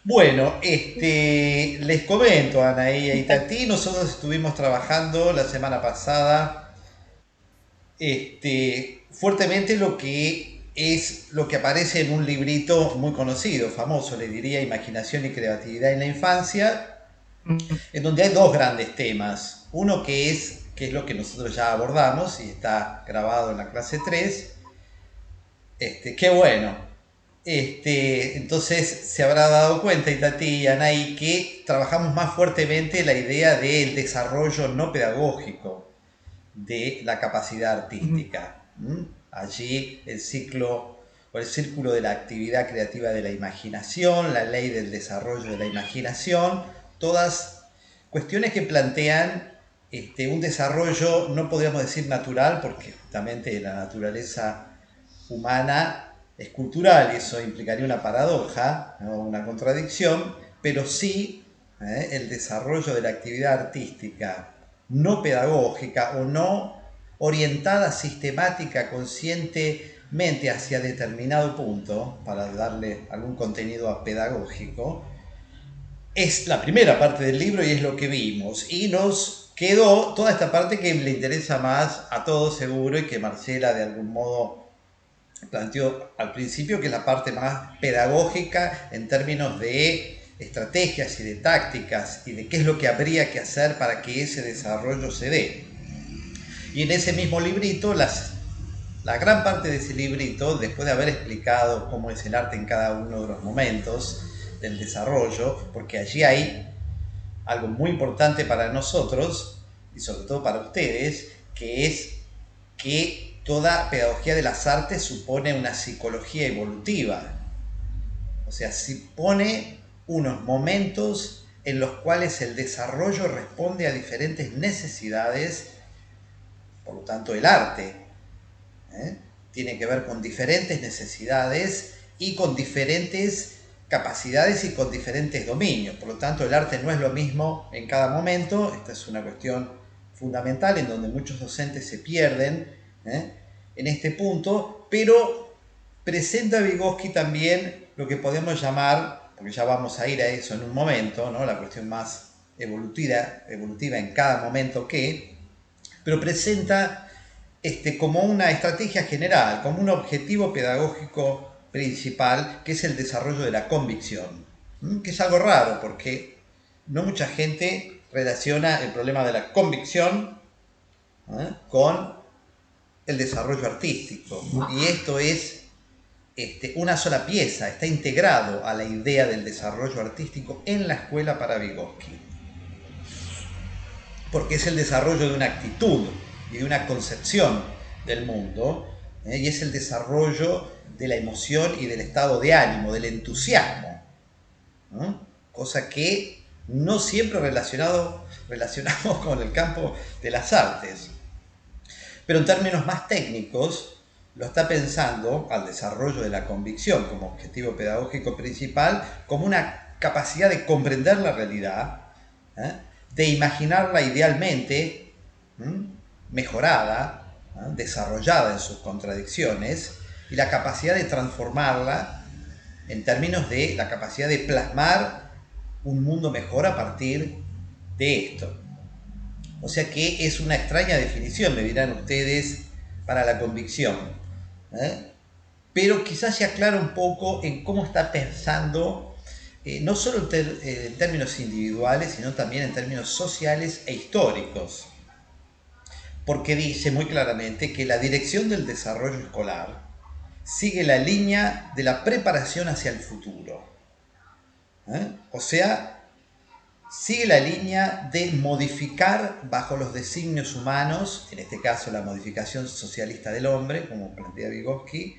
Bueno, les comento, Anaí y Tati, nosotros estuvimos trabajando la semana pasada fuertemente lo que aparece en un librito muy conocido, famoso, le diría, Imaginación y Creatividad en la Infancia, en donde hay dos grandes temas. Uno que es lo que nosotros ya abordamos y está grabado en la clase 3. Qué bueno. Entonces se habrá dado cuenta, Itati y Anaí, que trabajamos más fuertemente la idea del desarrollo no pedagógico de la capacidad artística. Allí el ciclo o el círculo de la actividad creativa de la imaginación, la ley del desarrollo de la imaginación, todas cuestiones que plantean un desarrollo, no podríamos decir natural, porque justamente la naturaleza humana es cultural y eso implicaría una paradoja, ¿no? Una contradicción, pero sí el desarrollo de la actividad artística no pedagógica o no orientada sistemática, conscientemente hacia determinado punto, para darle algún contenido pedagógico, es la primera parte del libro y es lo que vimos. Y nos quedó toda esta parte que le interesa más a todos seguro y que Marcela de algún modo planteó al principio, que es la parte más pedagógica en términos de estrategias y de tácticas y de qué es lo que habría que hacer para que ese desarrollo se dé. Y en ese mismo librito, la gran parte de ese librito, después de haber explicado cómo es el arte en cada uno de los momentos del desarrollo, porque allí hay algo muy importante para nosotros y sobre todo para ustedes, que es que toda pedagogía de las artes supone una psicología evolutiva. O sea, supone unos momentos en los cuales el desarrollo responde a diferentes necesidades, por lo tanto el arte tiene que ver con diferentes necesidades y con diferentes capacidades y con diferentes dominios. Por lo tanto, el arte no es lo mismo en cada momento. Esta es una cuestión fundamental en donde muchos docentes se pierden en este punto, pero presenta Vygotsky también lo que podemos llamar, porque ya vamos a ir a eso en un momento, ¿no? La cuestión más evolutiva en cada momento pero presenta como una estrategia general, como un objetivo pedagógico principal, que es el desarrollo de la convicción. Que es algo raro, porque no mucha gente relaciona el problema de la convicción con el desarrollo artístico. Y esto es una sola pieza, está integrado a la idea del desarrollo artístico en la escuela para Vygotsky. Porque es el desarrollo de una actitud y de una concepción del mundo, y es el desarrollo de la emoción y del estado de ánimo, del entusiasmo, ¿no? Cosa que no siempre relacionamos con el campo de las artes. Pero en términos más técnicos, lo está pensando al desarrollo de la convicción como objetivo pedagógico principal, como una capacidad de comprender la realidad, de imaginarla idealmente mejorada, desarrollada en sus contradicciones, y la capacidad de transformarla en términos de la capacidad de plasmar un mundo mejor a partir de esto. O sea que es una extraña definición, me dirán ustedes, para la convicción. Pero quizás se aclara un poco en cómo está pensando, no solo en términos individuales, sino también en términos sociales e históricos. Porque dice muy claramente que la dirección del desarrollo escolar sigue la línea de la preparación hacia el futuro. O sea, sigue la línea de modificar bajo los designios humanos, en este caso la modificación socialista del hombre, como plantea Vygotsky,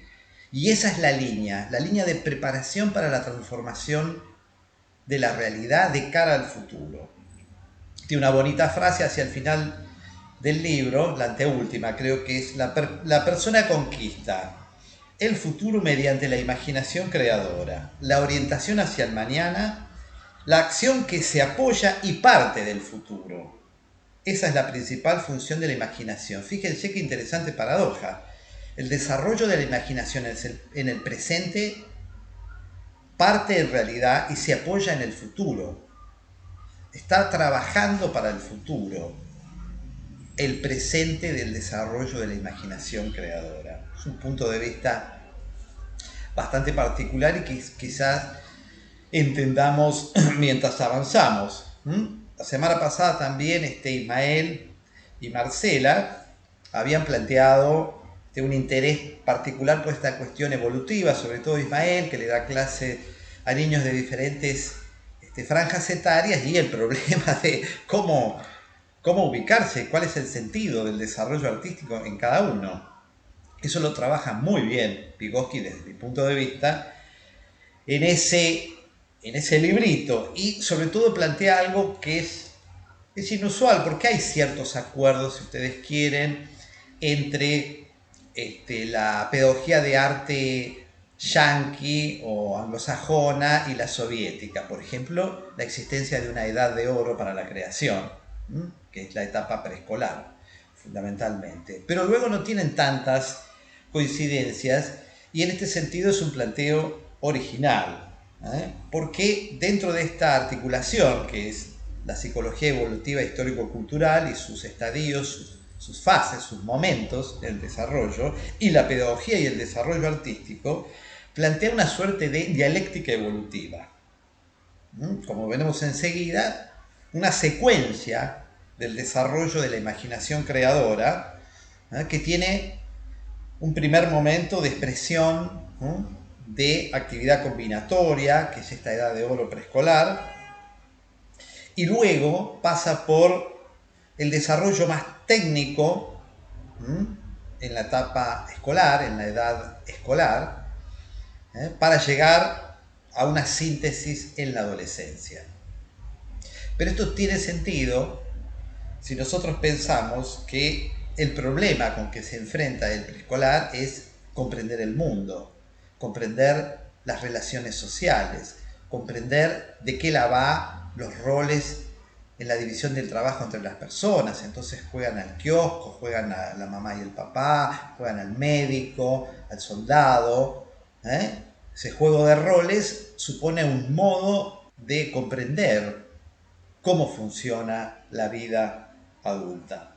y esa es la línea de preparación para la transformación de la realidad de cara al futuro. Tiene una bonita frase hacia el final del libro, la anteúltima, creo que es la persona conquista el futuro mediante la imaginación creadora, la orientación hacia el mañana, la acción que se apoya y parte del futuro. Esa es la principal función de la imaginación. Fíjense qué interesante paradoja. El desarrollo de la imaginación en el presente parte en realidad y se apoya en el futuro. Está trabajando para el futuro, el presente del desarrollo de la imaginación creadora. Es un punto de vista bastante particular y que quizás entendamos mientras avanzamos. La semana pasada también Ismael y Marcela habían planteado un interés particular por esta cuestión evolutiva, sobre todo Ismael, que le da clase a niños de diferentes franjas etarias, y el problema de cómo ubicarse, cuál es el sentido del desarrollo artístico en cada uno. Eso lo trabaja muy bien Vygotsky desde mi punto de vista en ese librito, y sobre todo plantea algo que es inusual, porque hay ciertos acuerdos, si ustedes quieren, entre la pedagogía de arte yanqui o anglosajona y la soviética. Por ejemplo, la existencia de una edad de oro para la creación, que es la etapa preescolar, fundamentalmente. Pero luego no tienen tantas coincidencias, y en este sentido es un planteo original, porque dentro de esta articulación, que es la psicología evolutiva histórico-cultural y sus estadios, sus fases, sus momentos del desarrollo, y la pedagogía y el desarrollo artístico, plantea una suerte de dialéctica evolutiva. Como veremos enseguida, una secuencia del desarrollo de la imaginación creadora, que tiene un primer momento de expresión, de actividad combinatoria, que es esta edad de oro preescolar, y luego pasa por el desarrollo más técnico en la etapa escolar, en la edad escolar, para llegar a una síntesis en la adolescencia. Pero esto tiene sentido si nosotros pensamos que el problema con que se enfrenta el preescolar es comprender el mundo, comprender las relaciones sociales, comprender de qué la va los roles en la división del trabajo entre las personas. Entonces juegan al kiosco, juegan a la mamá y el papá, juegan al médico, al soldado. Ese juego de roles supone un modo de comprender cómo funciona la vida adulta.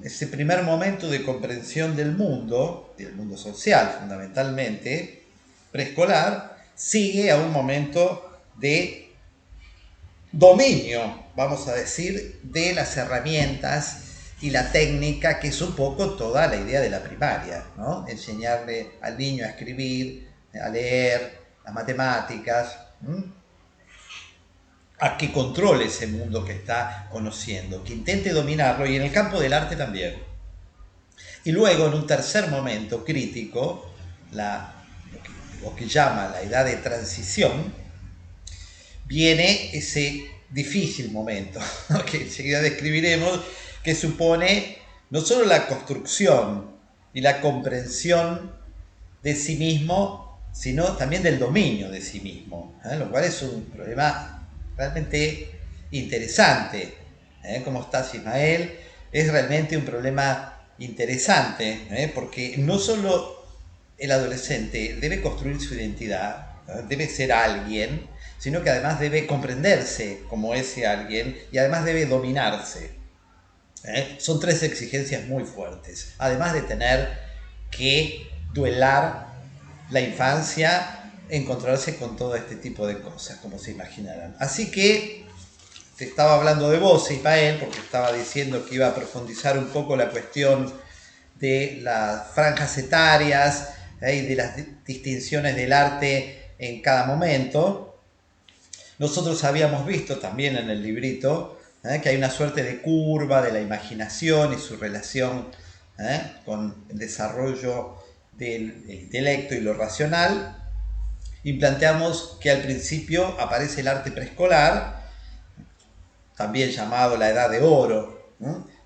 Ese primer momento de comprensión del mundo social fundamentalmente, preescolar, sigue a un momento de dominio, vamos a decir, de las herramientas y la técnica, que es un poco toda la idea de la primaria, ¿no? Enseñarle al niño a escribir, a leer, las matemáticas, a que controle ese mundo que está conociendo, que intente dominarlo, y en el campo del arte también. Y luego, en un tercer momento crítico, lo que llama la edad de transición, viene ese difícil momento, ¿no?, que enseguida describiremos, que supone no solo la construcción y la comprensión de sí mismo, sino también del dominio de sí mismo, lo cual es un problema realmente interesante. ¿Cómo estás, Ismael? Es realmente un problema interesante, porque no solo el adolescente debe construir su identidad, debe ser alguien, sino que además debe comprenderse como ese alguien, y además debe dominarse. Son tres exigencias muy fuertes, además de tener que duelar la infancia, encontrarse con todo este tipo de cosas, como se imaginarán. Así que te estaba hablando de vos, Ismael, porque estaba diciendo que iba a profundizar un poco la cuestión de las franjas etarias, y de las distinciones del arte en cada momento. Nosotros habíamos visto también en el librito que hay una suerte de curva de la imaginación y su relación con el desarrollo del intelecto y lo racional, y planteamos que al principio aparece el arte preescolar, también llamado la edad de oro,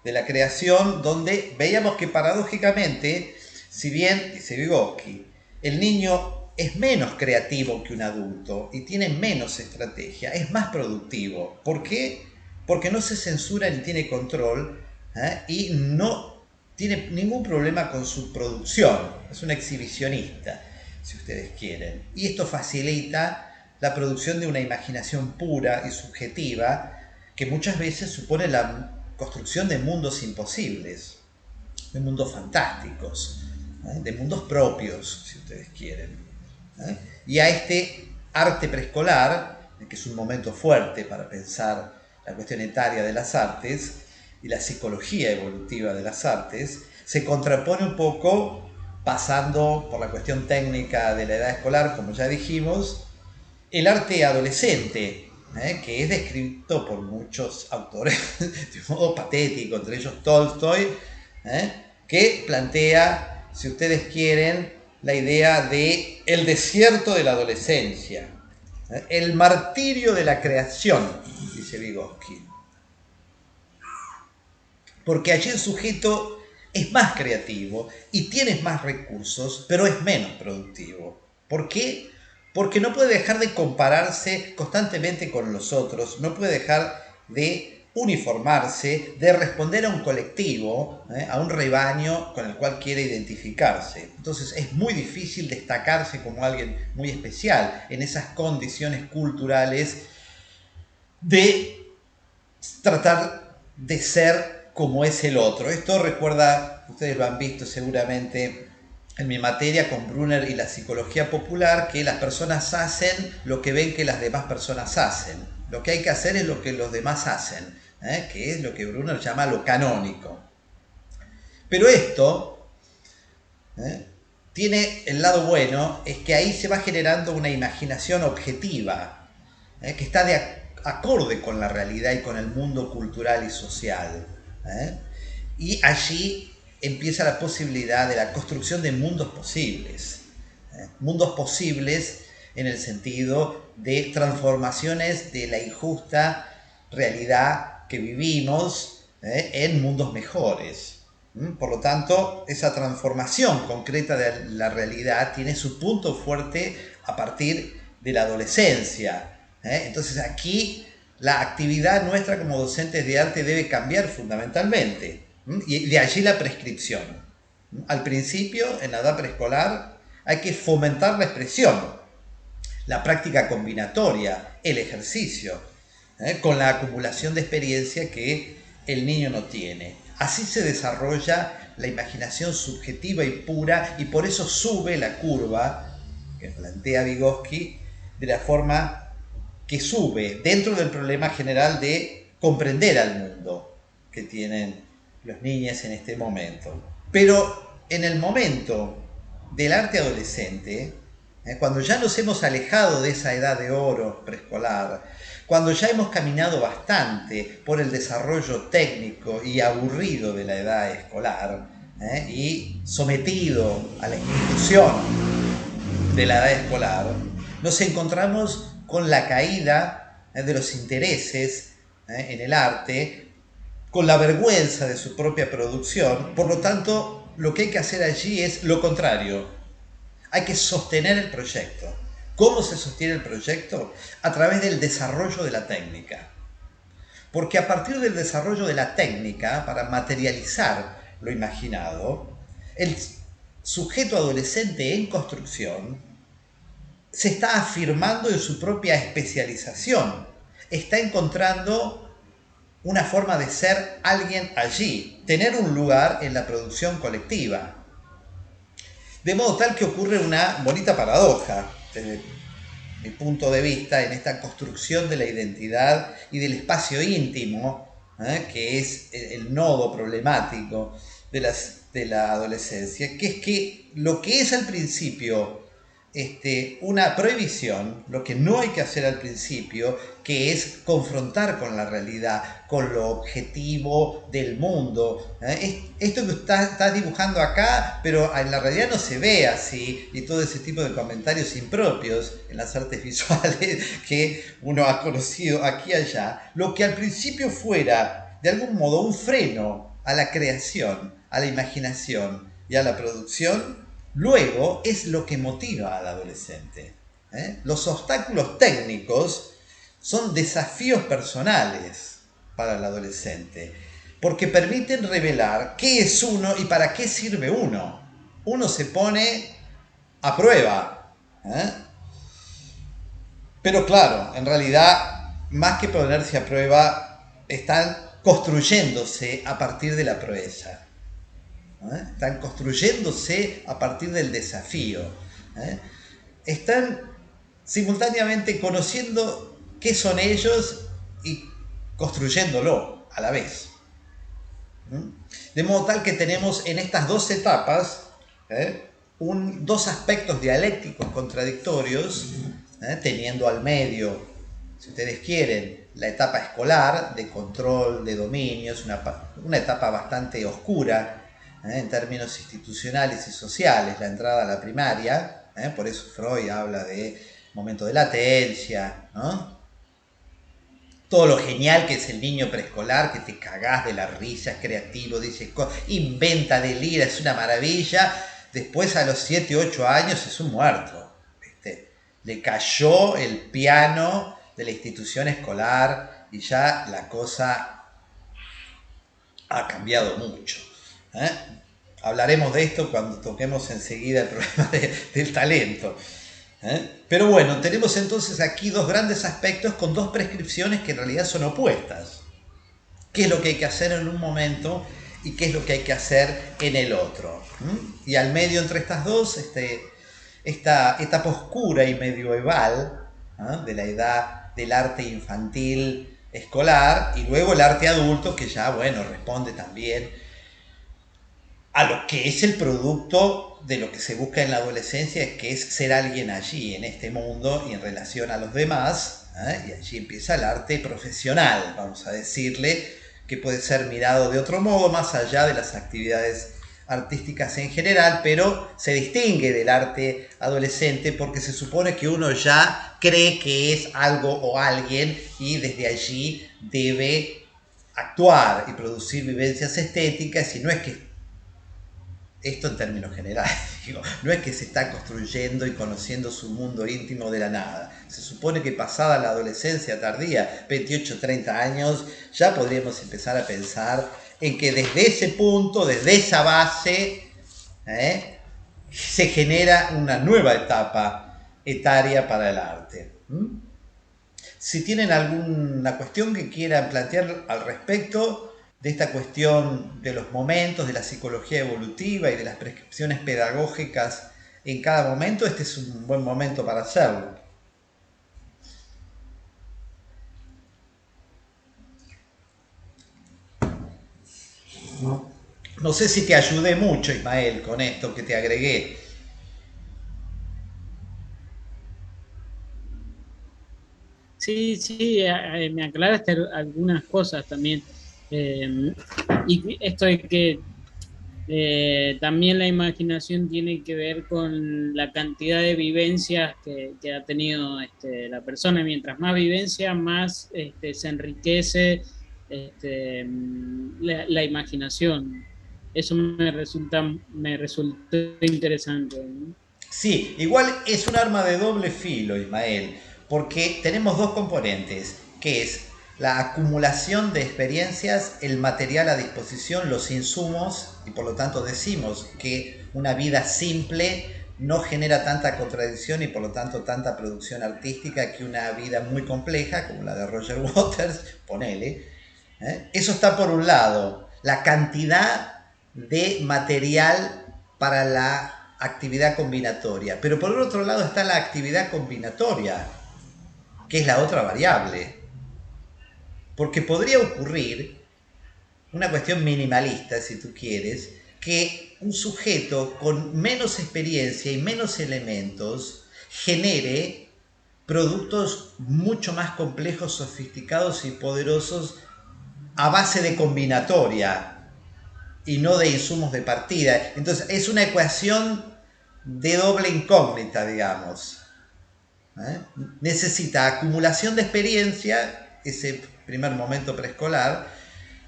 de la creación, donde veíamos que paradójicamente, si bien, dice Vygotsky, el niño es menos creativo que un adulto y tiene menos estrategia, es más productivo. ¿Por qué? Porque no se censura ni tiene control, y no tiene ningún problema con su producción. Es un exhibicionista, si ustedes quieren. Y esto facilita la producción de una imaginación pura y subjetiva que muchas veces supone la construcción de mundos imposibles, de mundos fantásticos, de mundos propios, si ustedes quieren. Y a este arte preescolar, que es un momento fuerte para pensar la cuestión etaria de las artes y la psicología evolutiva de las artes, se contrapone un poco, pasando por la cuestión técnica de la edad escolar, como ya dijimos, el arte adolescente, que es descrito por muchos autores de modo patético, entre ellos Tolstoy, que plantea, si ustedes quieren, la idea de el desierto de la adolescencia, el martirio de la creación, dice Vygotsky. Porque allí el sujeto es más creativo y tiene más recursos, pero es menos productivo. ¿Por qué? Porque no puede dejar de compararse constantemente con los otros, no puede dejar de uniformarse, de responder a un colectivo, a un rebaño con el cual quiere identificarse. Entonces es muy difícil destacarse como alguien muy especial en esas condiciones culturales de tratar de ser como es el otro. Esto recuerda, ustedes lo han visto seguramente en mi materia con Brunner y la psicología popular, que las personas hacen lo que ven que las demás personas hacen. Lo que hay que hacer es lo que los demás hacen, que es lo que Brunner llama lo canónico. Pero esto tiene el lado bueno, es que ahí se va generando una imaginación objetiva, que está de acorde con la realidad y con el mundo cultural y social. Y allí empieza la posibilidad de la construcción de mundos posibles. Mundos posibles en el sentido de transformaciones de la injusta realidad que vivimos en mundos mejores. Por lo tanto, esa transformación concreta de la realidad tiene su punto fuerte a partir de la adolescencia. Entonces aquí la actividad nuestra como docentes de arte debe cambiar fundamentalmente. Y de allí la prescripción. Al principio, en la edad preescolar, hay que fomentar la expresión, la práctica combinatoria, el ejercicio, con la acumulación de experiencia que el niño no tiene. Así se desarrolla la imaginación subjetiva y pura, y por eso sube la curva que plantea Vygotsky de la forma que sube dentro del problema general de comprender al mundo que tienen los niños en este momento. Pero en el momento del arte adolescente, cuando ya nos hemos alejado de esa edad de oro preescolar, cuando ya hemos caminado bastante por el desarrollo técnico y aburrido de la edad escolar, y sometido a la institución de la edad escolar, nos encontramos con la caída de los intereses en el arte, con la vergüenza de su propia producción. Por lo tanto, lo que hay que hacer allí es lo contrario. Hay que sostener el proyecto. ¿Cómo se sostiene el proyecto? A través del desarrollo de la técnica. Porque a partir del desarrollo de la técnica, para materializar lo imaginado, el sujeto adolescente en construcción se está afirmando en su propia especialización, está encontrando una forma de ser alguien allí, tener un lugar en la producción colectiva. De modo tal que ocurre una bonita paradoja, desde mi punto de vista, en esta construcción de la identidad y del espacio íntimo, que es el nodo problemático de la adolescencia, que es que lo que es al principio una prohibición, lo que no hay que hacer al principio, que es confrontar con la realidad, con lo objetivo del mundo. Esto que estás dibujando acá, pero en la realidad no se ve así, y todo ese tipo de comentarios impropios en las artes visuales que uno ha conocido aquí y allá, lo que al principio fuera, de algún modo, un freno a la creación, a la imaginación y a la producción, luego es lo que motiva al adolescente. Los obstáculos técnicos son desafíos personales para el adolescente, porque permiten revelar qué es uno y para qué sirve uno. Uno se pone a prueba. Pero claro, en realidad, más que ponerse a prueba, están construyéndose a partir de la proeza. Están construyéndose a partir del desafío. ¿eh? Están simultáneamente conociendo qué son ellos y construyéndolo a la vez. De modo tal que tenemos en estas dos etapas dos aspectos dialécticos contradictorios, teniendo al medio, si ustedes quieren, la etapa escolar de control de dominios, una etapa bastante oscura en términos institucionales y sociales, la entrada a la primaria, por eso Freud habla de momento de latencia, ¿no? Todo lo genial que es el niño preescolar, que te cagás de la risa, es creativo, dice, inventa, delira, es una maravilla. Después a los 7, 8 años es un muerto. ¿Viste? Le cayó el piano de la institución escolar y ya la cosa ha cambiado mucho. Hablaremos de esto cuando toquemos enseguida el problema del talento. Pero bueno, tenemos entonces aquí dos grandes aspectos con dos prescripciones que en realidad son opuestas. ¿Qué es lo que hay que hacer en un momento y qué es lo que hay que hacer en el otro? Y al medio entre estas dos, esta etapa oscura y medieval de la edad del arte infantil escolar y luego el arte adulto que ya, bueno, responde también a lo que es el producto de lo que se busca en la adolescencia, que es ser alguien allí, en este mundo y en relación a los demás, y allí empieza el arte profesional, vamos a decirle, que puede ser mirado de otro modo, más allá de las actividades artísticas en general, pero se distingue del arte adolescente porque se supone que uno ya cree que es algo o alguien y desde allí debe actuar y producir vivencias estéticas, y no es que esto en términos generales, digo, no es que se está construyendo y conociendo su mundo íntimo de la nada. Se supone que pasada la adolescencia tardía, 28, 30 años, ya podríamos empezar a pensar en que desde ese punto, desde esa base, se genera una nueva etapa etaria para el arte. Si tienen alguna cuestión que quieran plantear al respecto de esta cuestión de los momentos, de la psicología evolutiva y de las prescripciones pedagógicas en cada momento, este es un buen momento para hacerlo. No sé si te ayudé mucho, Ismael, con esto que te agregué. Sí, sí, me aclaraste algunas cosas también. Eh, y esto de que también la imaginación tiene que ver con la cantidad de vivencias que ha tenido la persona. Mientras más vivencia, más se enriquece la imaginación. Eso me resultó interesante, ¿no? Sí, igual es un arma de doble filo, Ismael, porque tenemos dos componentes, que es la acumulación de experiencias, el material a disposición, los insumos, y por lo tanto decimos que una vida simple no genera tanta contradicción y por lo tanto tanta producción artística que una vida muy compleja, como la de Roger Waters, ponele. Eso está por un lado, la cantidad de material para la actividad combinatoria. Pero por el otro lado está la actividad combinatoria, que es la otra variable. Porque podría ocurrir una cuestión minimalista, si tú quieres, que un sujeto con menos experiencia y menos elementos genere productos mucho más complejos, sofisticados y poderosos a base de combinatoria y no de insumos de partida. Entonces es una ecuación de doble incógnita, digamos. Necesita acumulación de experiencia, ese primer momento preescolar,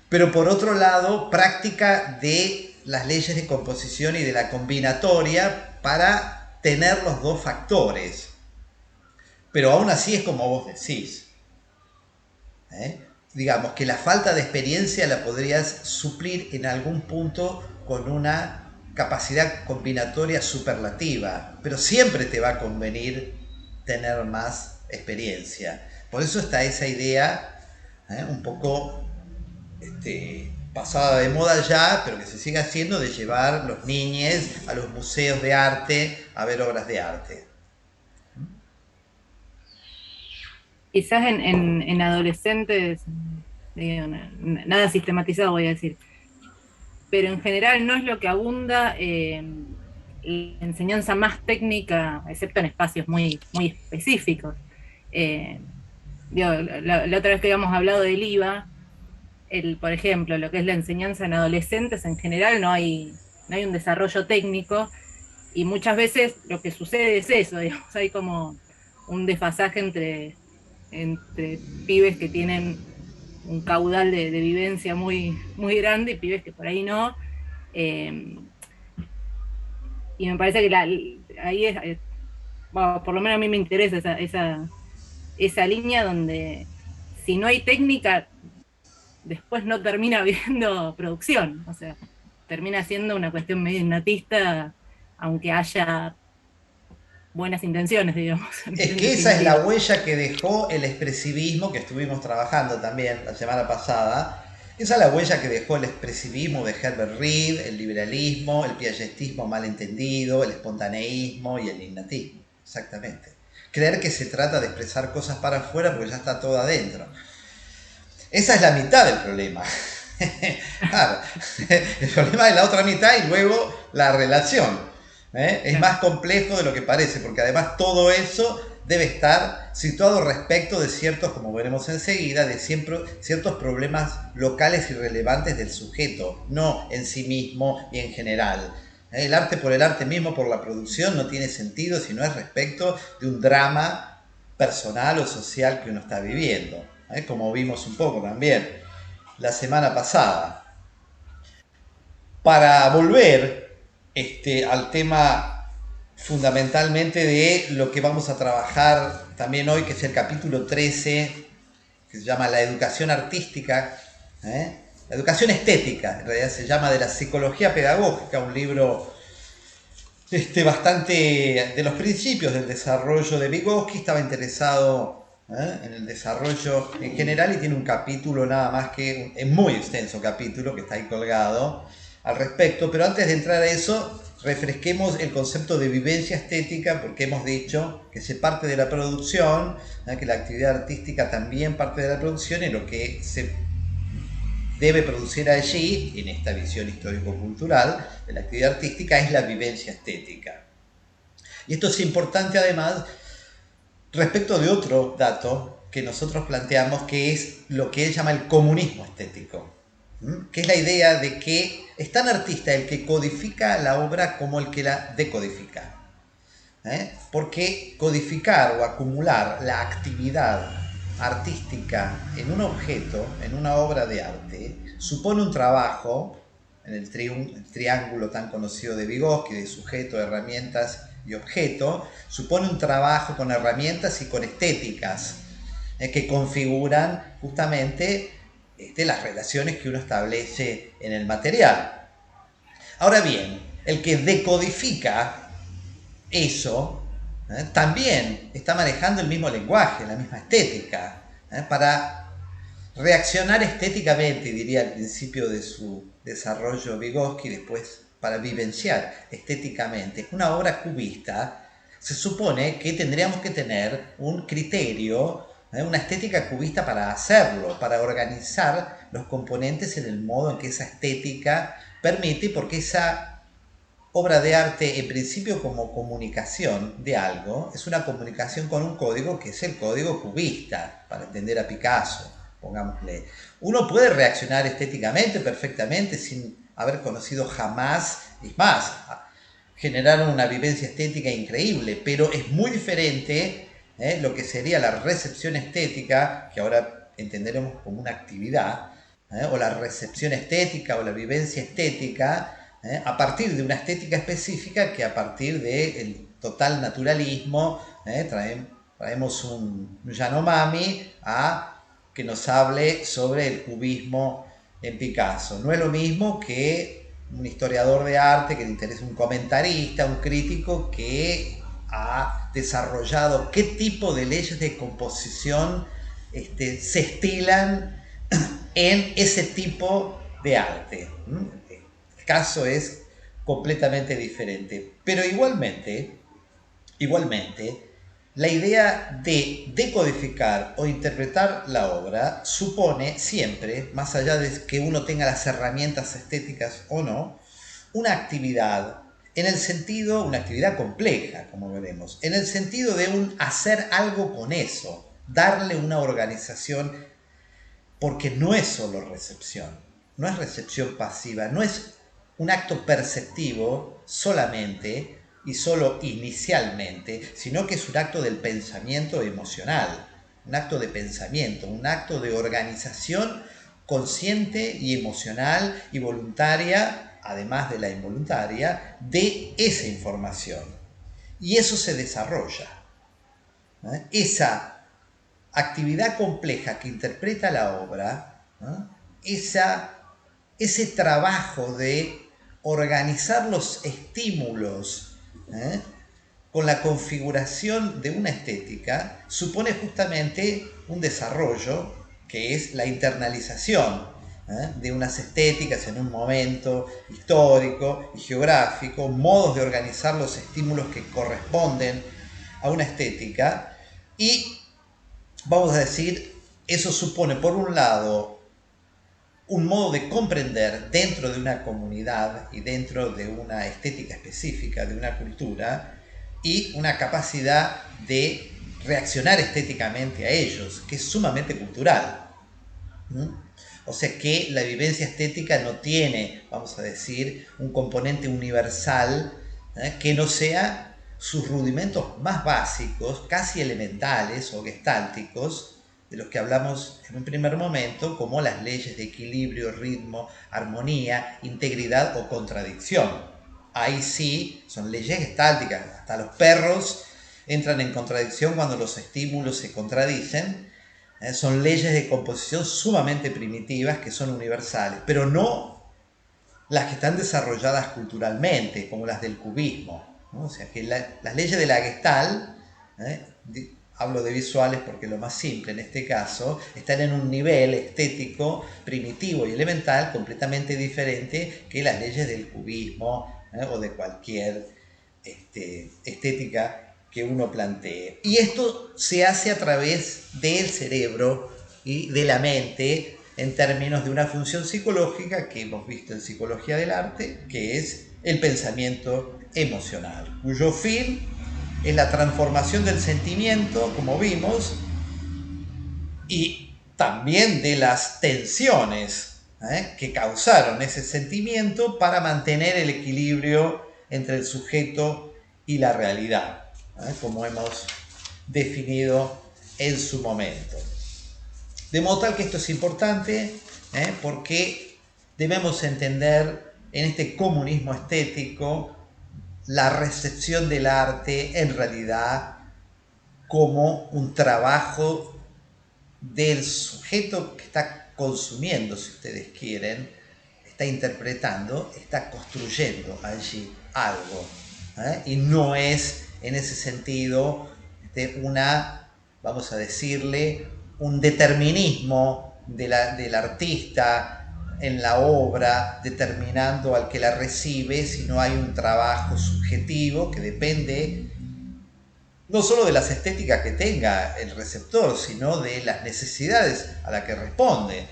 pero por otro lado práctica de las leyes de composición y de la combinatoria para tener los dos factores. Pero aún así es como vos decís. Digamos que la falta de experiencia la podrías suplir en algún punto con una capacidad combinatoria superlativa, pero siempre te va a convenir tener más experiencia. Por eso está esa idea, un poco pasada de moda ya, pero que se sigue haciendo, de llevar los niños a los museos de arte a ver obras de arte. Quizás en adolescentes, digo, nada sistematizado voy a decir, pero en general no es lo que abunda la enseñanza más técnica, excepto en espacios muy, muy específicos. Digo, la otra vez que habíamos hablado del IVA, por ejemplo, lo que es la enseñanza en adolescentes, en general no hay un desarrollo técnico, y muchas veces lo que sucede es eso, digamos, hay como un desfasaje entre pibes que tienen un caudal de vivencia muy, muy grande y pibes que por ahí no. Y me parece que ahí bueno, por lo menos a mí me interesa esa línea donde si no hay técnica, después no termina habiendo producción. O sea, termina siendo una cuestión medio innatista, aunque haya buenas intenciones, digamos. Es que esa es la huella que dejó el expresivismo, que estuvimos trabajando también la semana pasada. Esa es la huella que dejó el expresivismo de Herbert Reed, el liberalismo, el piagetismo malentendido, el espontaneísmo y el innatismo. Exactamente. Creer que se trata de expresar cosas para afuera porque ya está todo adentro. Esa es la mitad del problema. Claro, el problema es la otra mitad y luego la relación. Es más complejo de lo que parece, porque además todo eso debe estar situado respecto de ciertos, como veremos enseguida, de ciertos problemas locales y relevantes del sujeto, no en sí mismo y en general. El arte por el arte mismo, por la producción, no tiene sentido si no es respecto de un drama personal o social que uno está viviendo, como vimos un poco también la semana pasada. Para volver al tema fundamentalmente de lo que vamos a trabajar también hoy, que es el capítulo 13, que se llama La educación artística, la educación estética, en realidad se llama, de la psicología pedagógica, un libro bastante de los principios del desarrollo de Vygotsky. Estaba interesado en el desarrollo en general y tiene un capítulo nada más que, es muy extenso capítulo que está ahí colgado al respecto, pero antes de entrar a eso, refresquemos el concepto de vivencia estética, porque hemos dicho que se parte de la producción, que la actividad artística también parte de la producción, y lo que se debe producir allí, en esta visión histórico-cultural de la actividad artística, es la vivencia estética. Y esto es importante además respecto de otro dato que nosotros planteamos, que es lo que él llama el comunismo estético, que es la idea de que es tan artista el que codifica la obra como el que la decodifica. Porque codificar o acumular la actividad artística en un objeto, en una obra de arte, supone un trabajo, en el triángulo tan conocido de Vygotsky, de sujeto, herramientas y objeto, supone un trabajo con herramientas y con estéticas que configuran justamente las relaciones que uno establece en el material. Ahora bien, el que decodifica eso también está manejando el mismo lenguaje, la misma estética, para reaccionar estéticamente, diría al principio de su desarrollo Vygotsky, después para vivenciar estéticamente una obra cubista. Se supone que tendríamos que tener un criterio, una estética cubista para hacerlo, para organizar los componentes en el modo en que esa estética permite, porque esa obra de arte, en principio como comunicación de algo, es una comunicación con un código que es el código cubista, para entender a Picasso, pongámosle. Uno puede reaccionar estéticamente perfectamente sin haber conocido jamás, es más, generaron una vivencia estética increíble, pero es muy diferente lo que sería la recepción estética, que ahora entenderemos como una actividad, o la recepción estética o la vivencia estética, a partir de una estética específica, que a partir del total naturalismo. Traemos un Yanomami a que nos hable sobre el cubismo en Picasso. No es lo mismo que un historiador de arte que le interesa, un comentarista, un crítico que ha desarrollado, qué tipo de leyes de composición se estilan en ese tipo de arte. El caso es completamente diferente. Pero igualmente, la idea de decodificar o interpretar la obra supone siempre, más allá de que uno tenga las herramientas estéticas o no, una actividad una actividad compleja, como veremos, en el sentido de un hacer algo con eso, darle una organización, porque no es solo recepción, no es recepción pasiva, no es un acto perceptivo solamente y solo inicialmente, sino que es un acto del pensamiento emocional, un acto de pensamiento, un acto de organización consciente y emocional y voluntaria, además de la involuntaria, de esa información. Y eso se desarrolla. Esa actividad compleja que interpreta la obra, ese trabajo de organizar los estímulos con la configuración de una estética, supone justamente un desarrollo que es la internalización de unas estéticas en un momento histórico y geográfico, modos de organizar los estímulos que corresponden a una estética. Y vamos a decir, eso supone por un lado un modo de comprender dentro de una comunidad y dentro de una estética específica, de una cultura, y una capacidad de reaccionar estéticamente a ellos, que es sumamente cultural. O sea que la vivencia estética no tiene, vamos a decir, un componente universal que no sea sus rudimentos más básicos, casi elementales o gestálticos, de los que hablamos en un primer momento, como las leyes de equilibrio, ritmo, armonía, integridad o contradicción. Ahí sí son leyes gestálticas, hasta los perros entran en contradicción cuando los estímulos se contradicen. Son leyes de composición sumamente primitivas que son universales, pero no las que están desarrolladas culturalmente, como las del cubismo, ¿no? O sea que las leyes de la Gestalt, hablo de visuales porque lo más simple en este caso, están en un nivel estético primitivo y elemental completamente diferente que las leyes del cubismo o de cualquier estética que uno plantee. Y esto se hace a través del cerebro y de la mente en términos de una función psicológica que hemos visto en Psicología del Arte, que es el pensamiento emocional, cuyo fin es la transformación del sentimiento, como vimos, y también de las tensiones que causaron ese sentimiento para mantener el equilibrio entre el sujeto y la realidad, como hemos definido en su momento. De modo tal que esto es importante porque debemos entender en este comunismo estético la recepción del arte en realidad como un trabajo del sujeto que está consumiendo, si ustedes quieren, está interpretando, está construyendo allí algo. Y no es en ese sentido vamos a decirle, un determinismo del artista en la obra determinando al que la recibe, sino hay un trabajo subjetivo que depende no solo de las estéticas que tenga el receptor, sino de las necesidades a las que responde.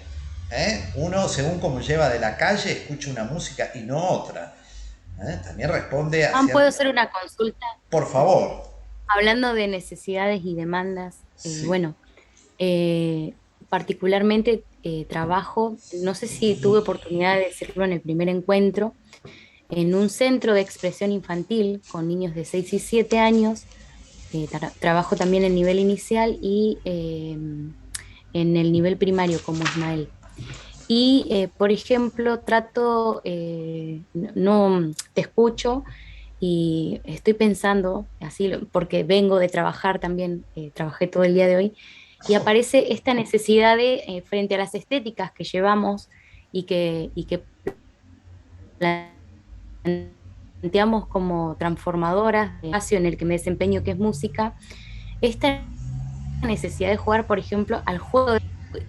Uno, según como lleva de la calle, escucha una música y no otra. También responde a... Juan, ¿puedo hacer una consulta? Por favor. Hablando de necesidades y demandas, Sí. Particularmente trabajo, no sé si tuve oportunidad de decirlo en el primer encuentro, en un centro de expresión infantil con niños de 6 y 7 años. Trabajo también en nivel inicial y en el nivel primario como Ismael. Y, por ejemplo, no te escucho y estoy pensando, así, porque vengo de trabajar también, trabajé todo el día de hoy, y aparece esta necesidad de, frente a las estéticas que llevamos y que planteamos como transformadoras del espacio en el que me desempeño, que es música, esta necesidad de jugar, por ejemplo, al juego,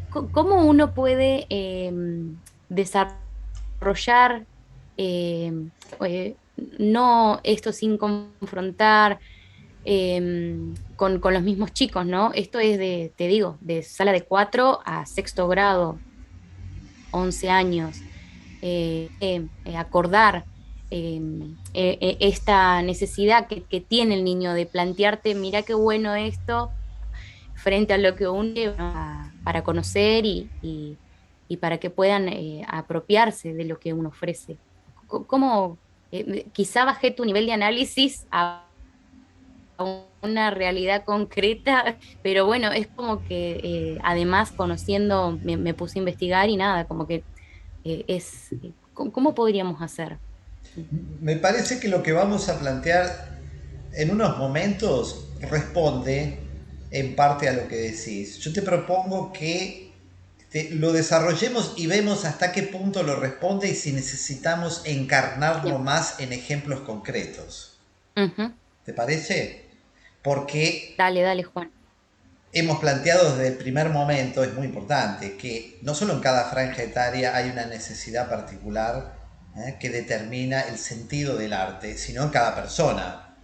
cómo uno puede desarrollar, eh, no esto sin confrontar con los mismos chicos, ¿no? Esto es de, te digo, de sala de 4 a sexto grado, 11 años, acordar esta necesidad que tiene el niño de plantearte, mira qué bueno esto, frente a lo que uno lleva para conocer y para que puedan apropiarse de lo que uno ofrece. ¿Cómo, quizá bajé tu nivel de análisis a una realidad concreta, pero bueno, es como que además conociendo, me puse a investigar y nada, como que ¿cómo podríamos hacer? Me parece que lo que vamos a plantear en unos momentos responde en parte a lo que decís. Yo te propongo que lo desarrollemos y vemos hasta qué punto lo responde y si necesitamos encarnarlo Bien. más en ejemplos concretos. Ujú. ¿Te parece? Porque Dale, dale, Juan. hemos planteado desde el primer momento, es muy importante, que no solo en cada franja etaria hay una necesidad particular que determina el sentido del arte, sino en cada persona.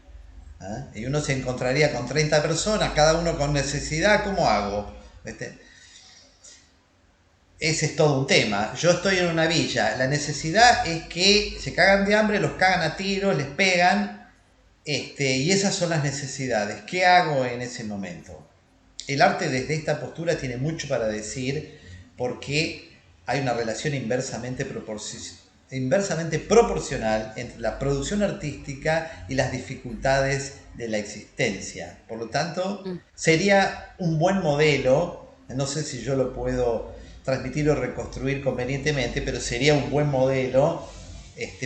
Y uno se encontraría con 30 personas, cada uno con necesidad, ¿cómo hago? Ese es todo un tema. Yo estoy en una villa, la necesidad es que se cagan de hambre, los cagan a tiros, les pegan, y esas son las necesidades. ¿Qué hago en ese momento? El arte desde esta postura tiene mucho para decir porque hay una relación inversamente proporcional entre la producción artística y las dificultades de la existencia. Por lo tanto, Mm. sería un buen modelo, no sé si yo lo puedo transmitir o reconstruir convenientemente, pero sería un buen modelo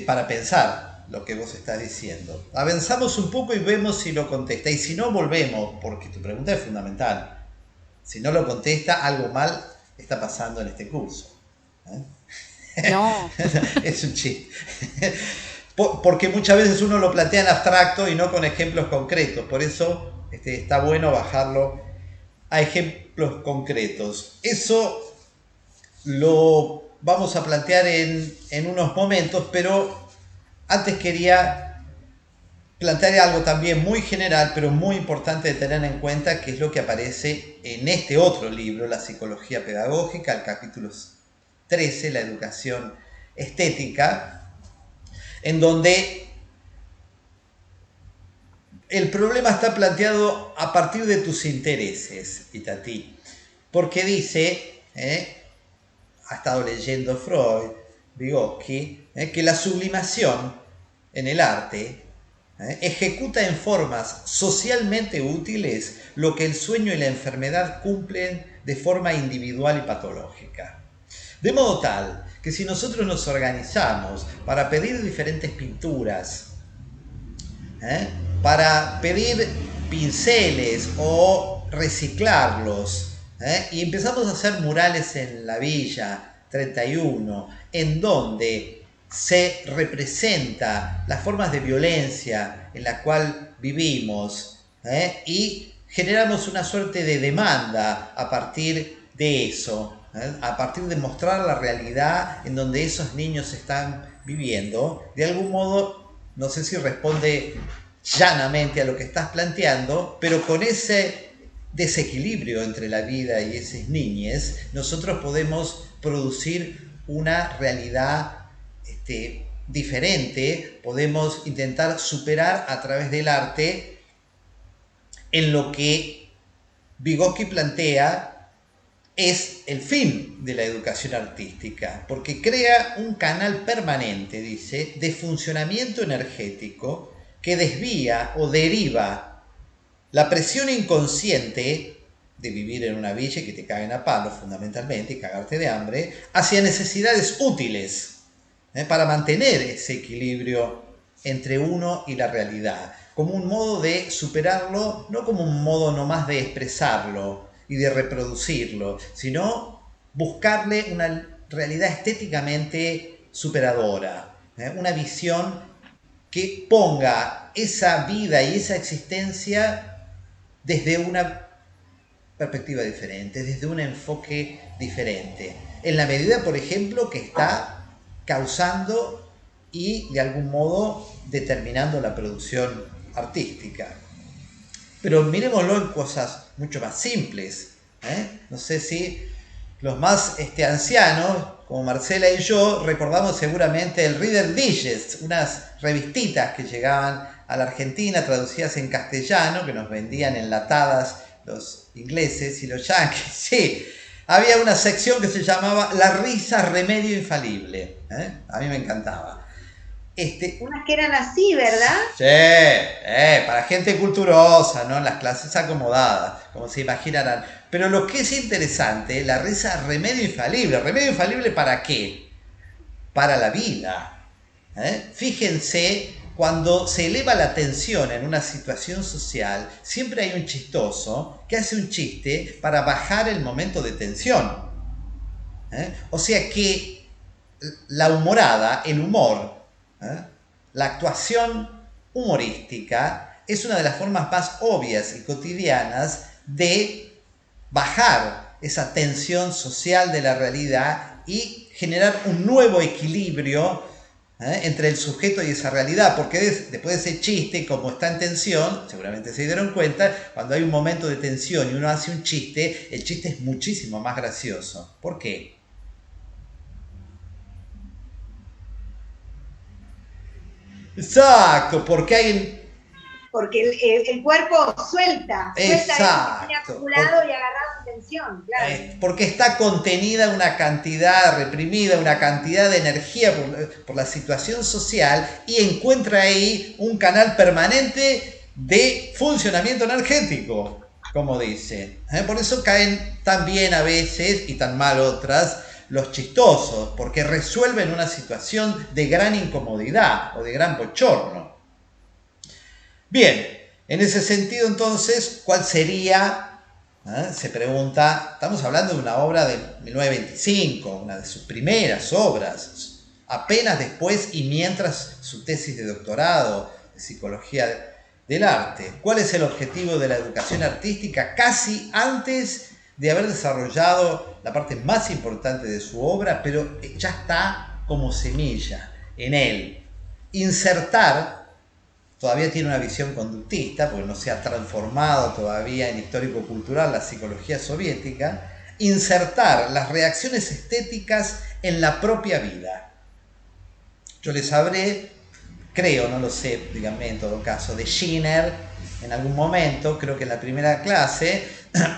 para pensar lo que vos estás diciendo. Avanzamos un poco y vemos si lo contesta. Y si no, volvemos, porque tu pregunta es fundamental. Si no lo contesta, algo mal está pasando en este curso. No, Es un chiste. Porque muchas veces uno lo plantea en abstracto y no con ejemplos concretos. Por eso está bueno bajarlo a ejemplos concretos. Eso lo vamos a plantear en unos momentos, pero antes quería plantear algo también muy general, pero muy importante de tener en cuenta, que es lo que aparece en este otro libro, La psicología pedagógica, el capítulo 13, la educación estética, en donde el problema está planteado a partir de tus intereses, Itatí, porque dice, ha estado leyendo Freud, Vygotsky, que la sublimación en el arte ejecuta en formas socialmente útiles lo que el sueño y la enfermedad cumplen de forma individual y patológica. De modo tal que si nosotros nos organizamos para pedir diferentes pinturas, para pedir pinceles o reciclarlos, y empezamos a hacer murales en la Villa 31, en donde se representa las formas de violencia en la cual vivimos, y generamos una suerte de demanda a partir de eso, a partir de mostrar la realidad en donde esos niños están viviendo. De algún modo, no sé si responde llanamente a lo que estás planteando, pero con ese desequilibrio entre la vida y esas niñez, nosotros podemos producir una realidad diferente, podemos intentar superar a través del arte en lo que Vygotsky plantea es el fin de la educación artística, porque crea un canal permanente, dice, de funcionamiento energético que desvía o deriva la presión inconsciente de vivir en una villa y que te caguen a palos fundamentalmente y cagarte de hambre, hacia necesidades útiles para mantener ese equilibrio entre uno y la realidad, como un modo de superarlo, no como un modo nomás de expresarlo y de reproducirlo, sino buscarle una realidad estéticamente superadora, una visión que ponga esa vida y esa existencia desde una perspectiva diferente, desde un enfoque diferente. En la medida, por ejemplo, que está causando y de algún modo determinando la producción artística. Pero miremoslo en cosas mucho más simples. No sé si los más ancianos, como Marcela y yo, recordamos seguramente el Reader Digest, unas revistitas que llegaban a la Argentina traducidas en castellano, que nos vendían enlatadas los ingleses y los yanquis. Sí, había una sección que se llamaba La risa remedio infalible. A mí me encantaba. Unas que eran así, ¿verdad? Sí, para gente culturosa, ¿no? En las clases acomodadas, como se imaginarán. Pero lo que es interesante, la risa remedio infalible. ¿Remedio infalible para qué? Para la vida. Fíjense, cuando se eleva la tensión en una situación social, siempre hay un chistoso que hace un chiste para bajar el momento de tensión. O sea que la humorada, el humor, la actuación humorística es una de las formas más obvias y cotidianas de bajar esa tensión social de la realidad y generar un nuevo equilibrio entre el sujeto y esa realidad, porque después de ese chiste, como está en tensión, seguramente se dieron cuenta, cuando hay un momento de tensión y uno hace un chiste, el chiste es muchísimo más gracioso. ¿Por qué? Exacto, porque el cuerpo suelta exacto, eso que tiene acumulado y agarrado en tensión, claro. Porque está contenida una cantidad, reprimida una cantidad de energía por la situación social y encuentra ahí un canal permanente de funcionamiento energético, como dice. Por eso caen tan bien a veces y tan mal otras los chistosos, porque resuelven una situación de gran incomodidad o de gran bochorno. Bien, en ese sentido entonces, ¿cuál sería? Se pregunta, estamos hablando de una obra de 1925, una de sus primeras obras, apenas después y mientras su tesis de doctorado de Psicología del Arte. ¿Cuál es el objetivo de la educación artística casi antes de haber desarrollado la parte más importante de su obra, pero ya está como semilla en él? Insertar, todavía tiene una visión conductista, porque no se ha transformado todavía en histórico-cultural la psicología soviética, insertar las reacciones estéticas en la propia vida. Yo les hablé, creo, no lo sé, díganme en todo caso, de Skinner en algún momento, creo que en la primera clase,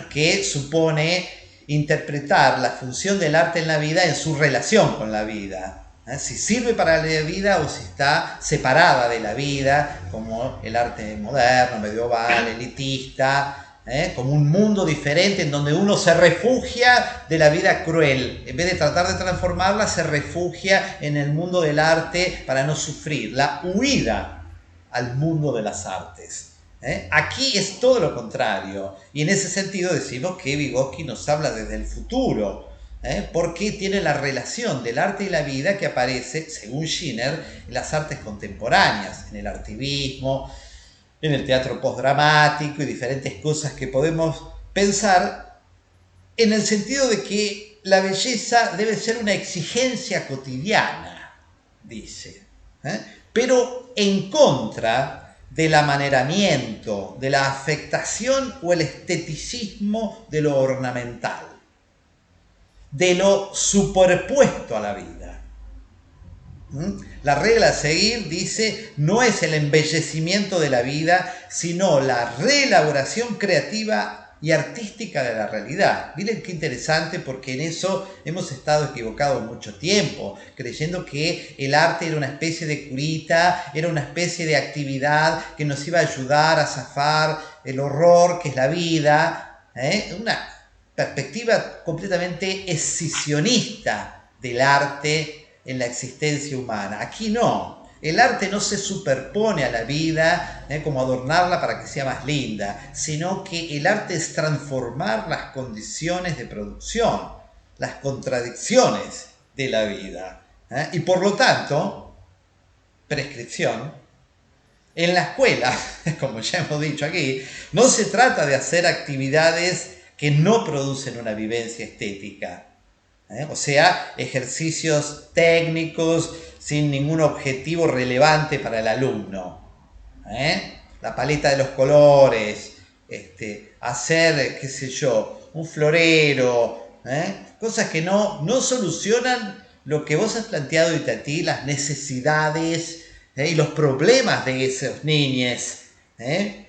que supone interpretar la función del arte en la vida en su relación con la vida. Si sirve para la vida o si está separada de la vida, como el arte moderno, medieval, elitista, como un mundo diferente en donde uno se refugia de la vida cruel. En vez de tratar de transformarla, se refugia en el mundo del arte para no sufrir. La huida al mundo de las artes. Aquí es todo lo contrario. Y en ese sentido decimos que Vygotsky nos habla desde el futuro. Porque tiene la relación del arte y la vida que aparece, según Skinner, en las artes contemporáneas, en el artivismo, en el teatro postdramático y diferentes cosas que podemos pensar en el sentido de que la belleza debe ser una exigencia cotidiana, dice, pero en contra del amaneramiento, de la afectación o el esteticismo de lo ornamental, de lo superpuesto a la vida. La regla a seguir, dice, no es el embellecimiento de la vida, sino la reelaboración creativa y artística de la realidad. Miren qué interesante, porque en eso hemos estado equivocados mucho tiempo, creyendo que el arte era una especie de curita, era una especie de actividad que nos iba a ayudar a zafar el horror que es la vida, una perspectiva completamente escisionista del arte en la existencia humana. Aquí no. El arte no se superpone a la vida como adornarla para que sea más linda, sino que el arte es transformar las condiciones de producción, las contradicciones de la vida. Y por lo tanto, prescripción, En la escuela, como ya hemos dicho aquí, no se trata de hacer actividades que no producen una vivencia estética. O sea, ejercicios técnicos sin ningún objetivo relevante para el alumno. La paleta de los colores, hacer, qué sé yo, un florero, cosas que no solucionan lo que vos has planteado Itatí, las necesidades y los problemas de esos niños.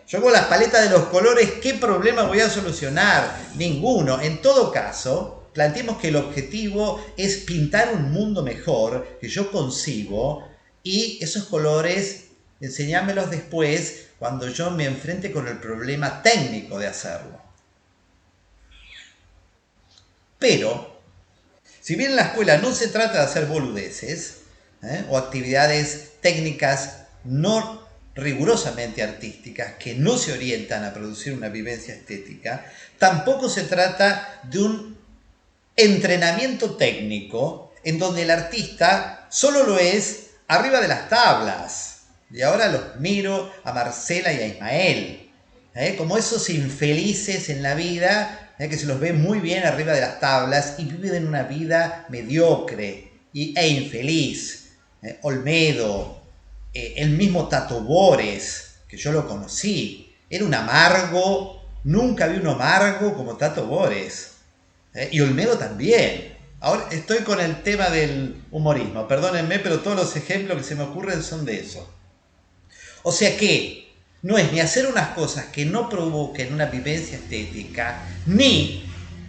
Yo con las paletas de los colores, ¿qué problema voy a solucionar? Ninguno. En todo caso, planteemos que el objetivo es pintar un mundo mejor que yo concibo, y esos colores enseñámelos después cuando yo me enfrente con el problema técnico de hacerlo. Pero, si bien en la escuela no se trata de hacer boludeces o actividades técnicas no rigurosamente artísticas que no se orientan a producir una vivencia estética, tampoco se trata de un entrenamiento técnico en donde el artista solo lo es arriba de las tablas. Y ahora los miro a Marcela y a Ismael, como esos infelices en la vida, que se los ve muy bien arriba de las tablas y viven una vida mediocre e infeliz. Olmedo, el mismo Tato Bores, que yo lo conocí, era un amargo, nunca vi un amargo como Tato Bores. Y Olmedo también. Ahora estoy con el tema del humorismo, perdónenme, pero todos los ejemplos que se me ocurren son de eso. O sea que no es ni hacer unas cosas que no provoquen una vivencia estética, ni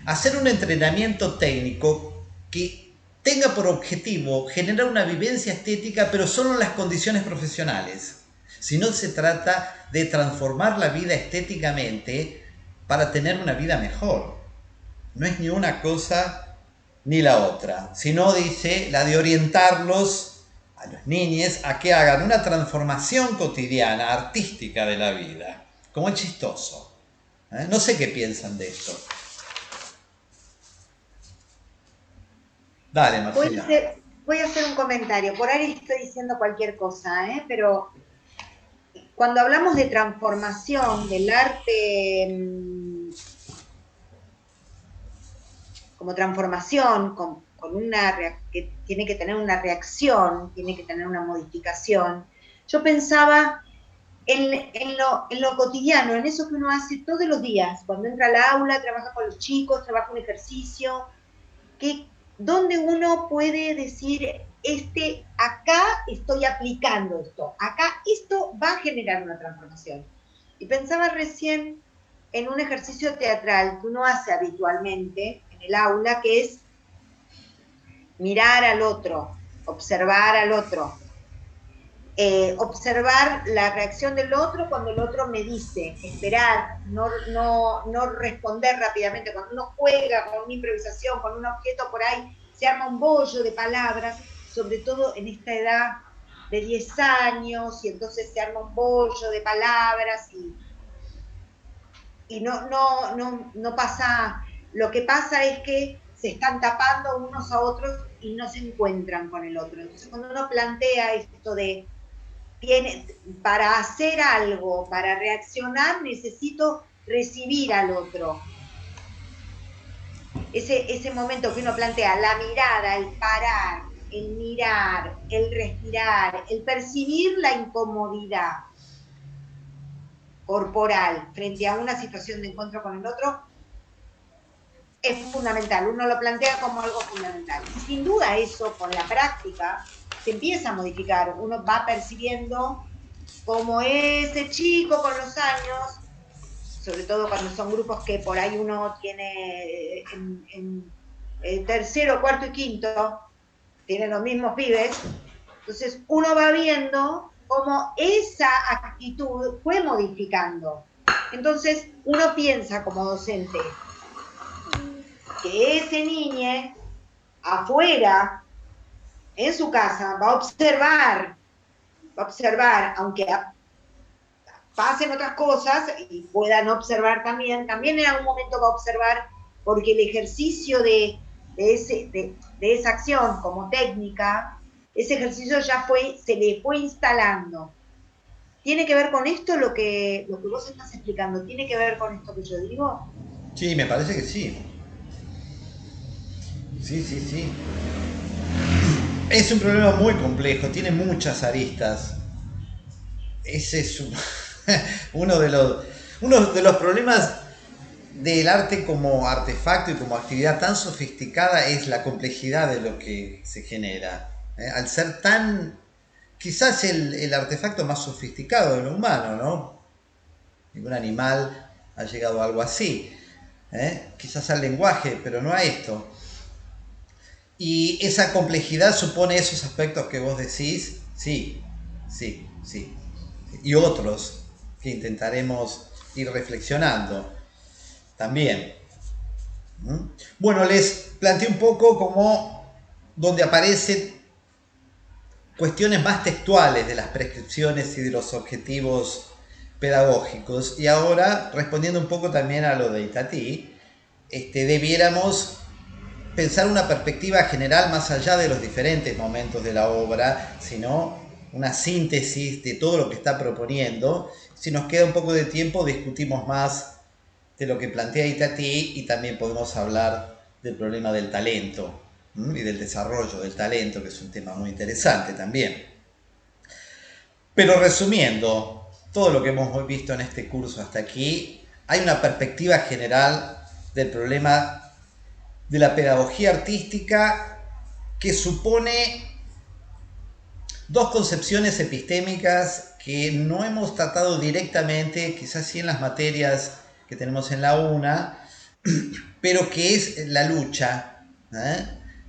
hacer un entrenamiento técnico que tenga por objetivo generar una vivencia estética, pero solo en las condiciones profesionales. Sino se trata de transformar la vida estéticamente para tener una vida mejor. No es ni una cosa ni la otra, sino dice la de orientarlos a los niños a que hagan una transformación cotidiana, artística de la vida. Como es chistoso. No sé qué piensan de esto. Dale, Marcela. Voy a hacer un comentario. Por ahí estoy diciendo cualquier cosa, pero cuando hablamos de transformación del arte como transformación, que tiene que tener una reacción, tiene que tener una modificación, yo pensaba en lo cotidiano, en eso que uno hace todos los días, cuando entra al aula, trabaja con los chicos, trabaja un ejercicio, donde uno puede decir, acá estoy aplicando esto, acá esto va a generar una transformación. Y pensaba recién en un ejercicio teatral que uno hace habitualmente en el aula, que es mirar al otro, observar al otro, observar la reacción del otro cuando el otro me dice, esperar, no responder rápidamente. Cuando uno juega con una improvisación, con un objeto por ahí, se arma un bollo de palabras, sobre todo en esta edad de 10 años, y entonces se arma un bollo de palabras y no pasa. Lo que pasa es que se están tapando unos a otros y no se encuentran con el otro. Entonces, cuando uno plantea esto de para hacer algo, para reaccionar, necesito recibir al otro. Ese momento que uno plantea, la mirada, el parar, el mirar, el respirar, el percibir la incomodidad corporal frente a una situación de encuentro con el otro, es fundamental. Uno lo plantea como algo fundamental. Y sin duda eso, con la práctica, se empieza a modificar. Uno va percibiendo cómo ese chico con los años, sobre todo cuando son grupos que por ahí uno tiene en tercero, cuarto y quinto, tienen los mismos pibes, entonces uno va viendo cómo esa actitud fue modificando. Entonces uno piensa como docente que ese niño afuera, en su casa, va a observar, aunque pasen otras cosas y puedan observar también en algún momento va a observar, porque el ejercicio de esa acción como técnica, ese ejercicio se le fue instalando. ¿Tiene que ver con esto lo que vos estás explicando? ¿Tiene que ver con esto que yo digo? Sí, me parece que sí. Sí, sí, sí. Es un problema muy complejo, tiene muchas aristas. Ese es uno de los problemas del arte como artefacto y como actividad tan sofisticada, es la complejidad de lo que se genera. Al ser tan, quizás el artefacto más sofisticado de lo humano, ¿no? Ningún animal ha llegado a algo así. Quizás al lenguaje, pero no a esto. Y esa complejidad supone esos aspectos que vos decís, sí, sí, sí. Y otros que intentaremos ir reflexionando también. Bueno, les planteé un poco como donde aparecen cuestiones más textuales de las prescripciones y de los objetivos pedagógicos. Y ahora, respondiendo un poco también a lo de Itatí, debiéramos pensar una perspectiva general más allá de los diferentes momentos de la obra, sino una síntesis de todo lo que está proponiendo. Si nos queda un poco de tiempo, discutimos más de lo que plantea Itatí y también podemos hablar del problema del talento y del desarrollo del talento, que es un tema muy interesante también. Pero resumiendo todo lo que hemos visto en este curso hasta aquí, hay una perspectiva general del problema de la pedagogía artística que supone dos concepciones epistémicas que no hemos tratado directamente, quizás sí en las materias que tenemos en la UNA, pero que es la lucha,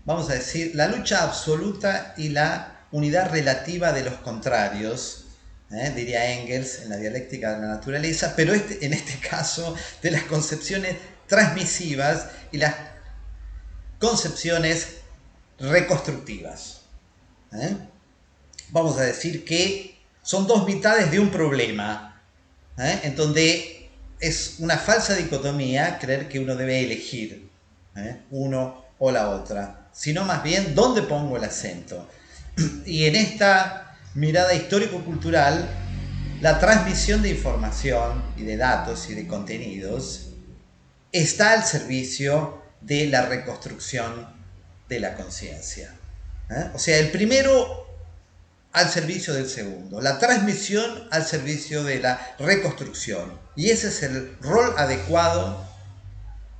vamos a decir, la lucha absoluta y la unidad relativa de los contrarios, diría Engels en la dialéctica de la naturaleza, pero en este caso de las concepciones transmisivas y las concepciones reconstructivas. Vamos a decir que son dos mitades de un problema, en donde es una falsa dicotomía creer que uno debe elegir uno o la otra, sino más bien dónde pongo el acento. Y en esta mirada histórico-cultural, la transmisión de información y de datos y de contenidos está al servicio de la reconstrucción de la conciencia. O sea, el primero al servicio del segundo, la transmisión al servicio de la reconstrucción. Y ese es el rol adecuado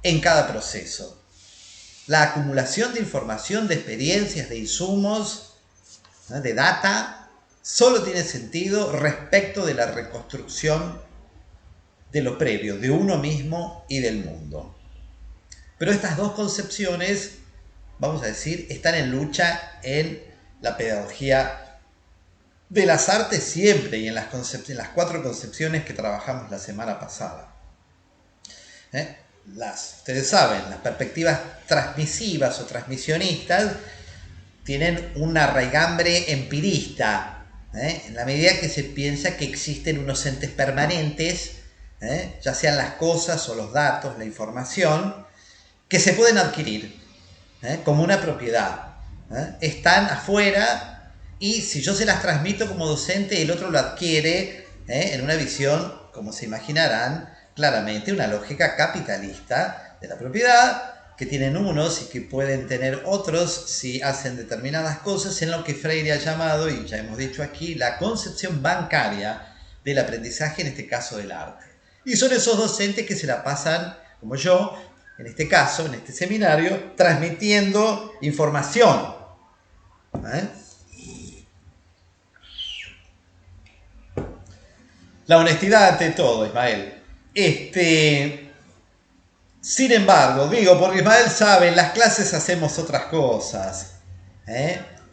en cada proceso. La acumulación de información, de experiencias, de insumos, de data, solo tiene sentido respecto de la reconstrucción de lo previo, de uno mismo y del mundo. Pero estas dos concepciones, vamos a decir, están en lucha en la pedagogía de las artes siempre y en las cuatro concepciones que trabajamos la semana pasada. Ustedes saben, las perspectivas transmisivas o transmisionistas tienen una raigambre empirista, en la medida que se piensa que existen unos entes permanentes, ya sean las cosas o los datos, la información, que se pueden adquirir como una propiedad. Están afuera y si yo se las transmito como docente, el otro lo adquiere en una visión, como se imaginarán, claramente una lógica capitalista de la propiedad, que tienen unos y que pueden tener otros si hacen determinadas cosas, en lo que Freire ha llamado, y ya hemos dicho aquí, la concepción bancaria del aprendizaje, en este caso del arte. Y son esos docentes que se la pasan, como yo, en este caso, en este seminario, transmitiendo información. La honestidad ante todo, Ismael. Sin embargo, digo, porque Ismael sabe, en las clases hacemos otras cosas.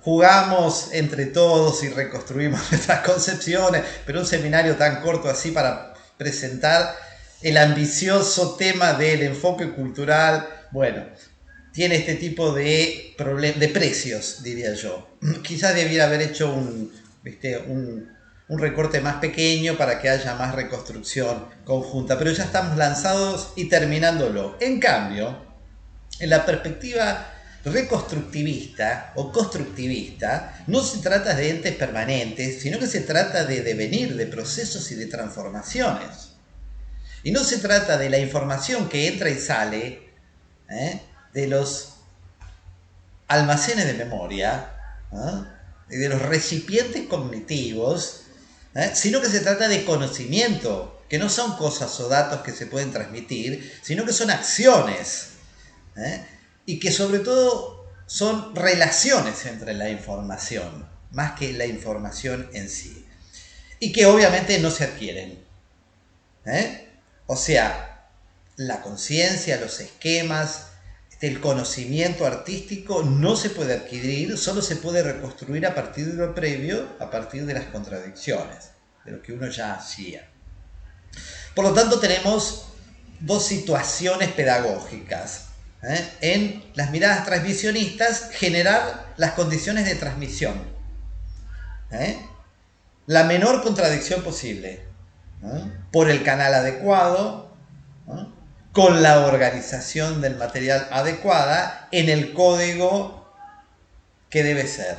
Jugamos entre todos y reconstruimos nuestras concepciones, pero un seminario tan corto así para presentar el ambicioso tema del enfoque cultural, bueno, tiene este tipo de precios, diría yo. Quizás debiera haber hecho un recorte más pequeño para que haya más reconstrucción conjunta, pero ya estamos lanzados y terminándolo. En cambio, en la perspectiva reconstructivista o constructivista no se trata de entes permanentes, sino que se trata de devenir, de procesos y de transformaciones. Y no se trata de la información que entra y sale de los almacenes de memoria y de los recipientes cognitivos, sino que se trata de conocimiento, que no son cosas o datos que se pueden transmitir, sino que son acciones, y que sobre todo son relaciones entre la información, más que la información en sí, y que obviamente no se adquieren. O sea, la conciencia, los esquemas, el conocimiento artístico no se puede adquirir, solo se puede reconstruir a partir de lo previo, a partir de las contradicciones, de lo que uno ya hacía. Por lo tanto, tenemos dos situaciones pedagógicas. En las miradas transmisionistas, generar las condiciones de transmisión. La menor contradicción posible. Por el canal adecuado, con la organización del material adecuada, en el código que debe ser.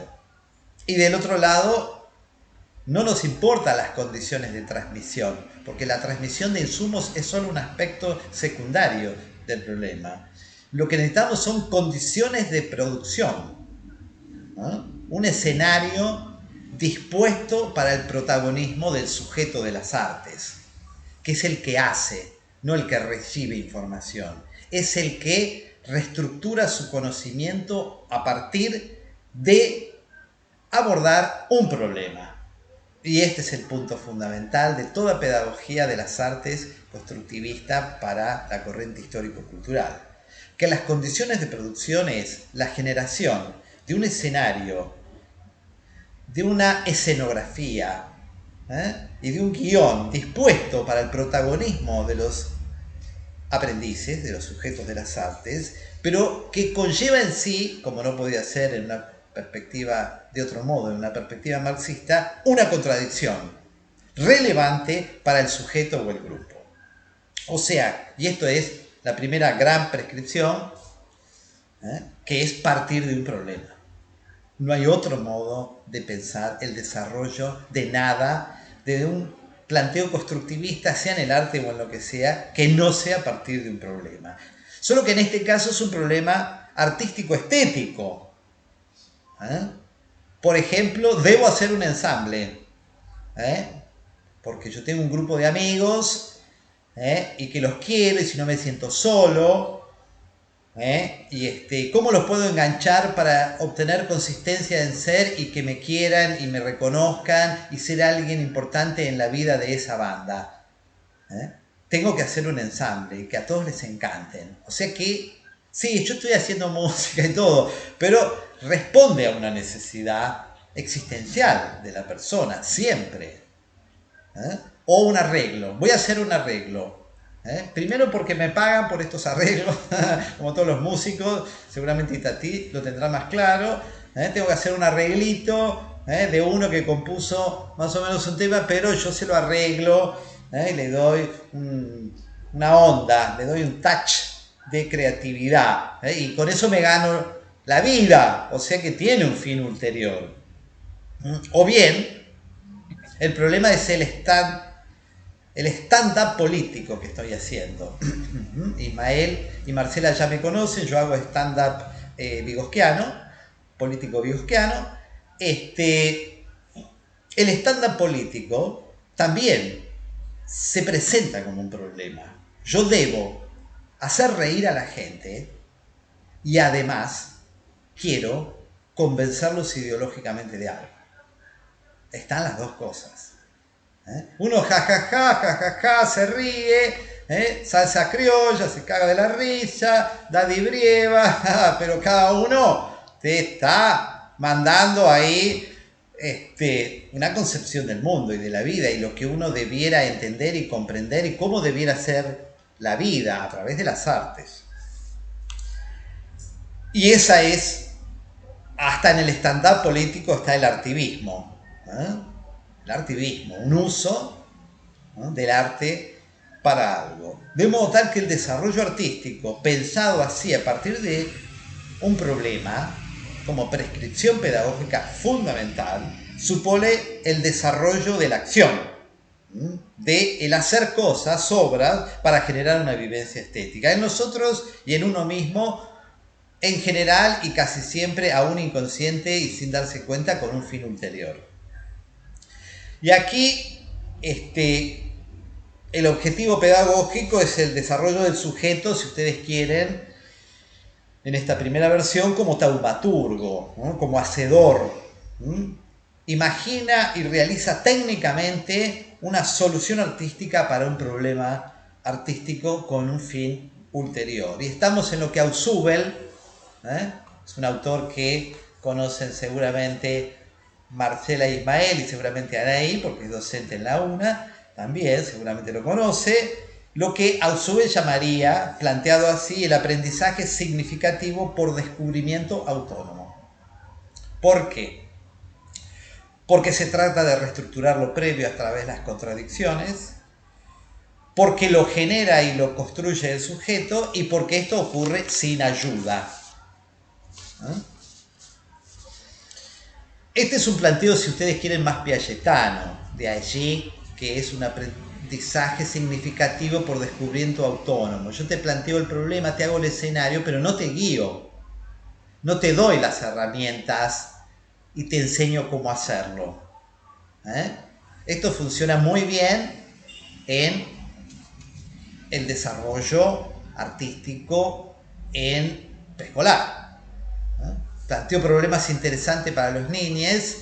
Y del otro lado, no nos importan las condiciones de transmisión, porque la transmisión de insumos es solo un aspecto secundario del problema. Lo que necesitamos son condiciones de producción, un escenario dispuesto para el protagonismo del sujeto de las artes, que es el que hace, no el que recibe información. Es el que reestructura su conocimiento a partir de abordar un problema. Y este es el punto fundamental de toda pedagogía de las artes constructivista para la corriente histórico-cultural. Que las condiciones de producción es la generación de un escenario, de una escenografía y de un guión dispuesto para el protagonismo de los aprendices, de los sujetos de las artes, pero que conlleva en sí, como no podía ser en una perspectiva de otro modo, en una perspectiva marxista, una contradicción relevante para el sujeto o el grupo. O sea, y esto es la primera gran prescripción, que es partir de un problema. No hay otro modo de pensar el desarrollo de nada, de un planteo constructivista, sea en el arte o en lo que sea, que no sea a partir de un problema. Solo que en este caso es un problema artístico-estético. Por ejemplo, debo hacer un ensamble, porque yo tengo un grupo de amigos y que los quiero y si no me siento solo, y ¿cómo los puedo enganchar para obtener consistencia en ser y que me quieran y me reconozcan y ser alguien importante en la vida de esa banda? Tengo que hacer un ensamble que a todos les encanten. O sea que, sí, yo estoy haciendo música y todo, pero responde a una necesidad existencial de la persona, siempre. O un arreglo. Voy a hacer un arreglo. Primero porque me pagan por estos arreglos, como todos los músicos, seguramente Itatí lo tendrá más claro. Tengo que hacer un arreglito de uno que compuso más o menos un tema, pero yo se lo arreglo y le doy una onda, le doy un touch de creatividad, y con eso me gano la vida, o sea que tiene un fin ulterior. O bien, el problema es el stand-up político que estoy haciendo. Ismael y Marcela ya me conocen, yo hago stand-up vigosquiano, político vigosquiano. El stand-up político también se presenta como un problema. Yo debo hacer reír a la gente y además quiero convencerlos ideológicamente de algo. Están las dos cosas. Uno jajaja, se ríe, salsa criolla, se caga de la risa, daddy brieva, pero cada uno te está mandando ahí una concepción del mundo y de la vida y lo que uno debiera entender y comprender y cómo debiera ser la vida a través de las artes. Y esa es, hasta en el stand-up político está el artivismo. El artivismo, un uso del arte para algo. De modo tal que el desarrollo artístico, pensado así a partir de un problema como prescripción pedagógica fundamental supone el desarrollo de la acción, de el hacer cosas, obras, para generar una vivencia estética en nosotros y en uno mismo, en general y casi siempre aún inconsciente y sin darse cuenta, con un fin ulterior. Y aquí el objetivo pedagógico es el desarrollo del sujeto, si ustedes quieren, en esta primera versión como taumaturgo, ¿no? Como hacedor. Imagina y realiza técnicamente una solución artística para un problema artístico con un fin ulterior. Y estamos en lo que Ausubel, es un autor que conocen seguramente Marcela Ismael y seguramente Anaí, porque es docente en la UNA, también seguramente lo conoce, lo que Ausubel llamaría, planteado así, el aprendizaje significativo por descubrimiento autónomo. ¿Por qué? Porque se trata de reestructurar lo previo a través de las contradicciones, porque lo genera y lo construye el sujeto, y porque esto ocurre sin ayuda. Este es un planteo, si ustedes quieren, más piagetano, de allí que es un aprendizaje significativo por descubrimiento autónomo. Yo te planteo el problema, te hago el escenario, pero no te guío, no te doy las herramientas y te enseño cómo hacerlo. Esto funciona muy bien en el desarrollo artístico en preescolar. Planteo problemas interesantes para los niños,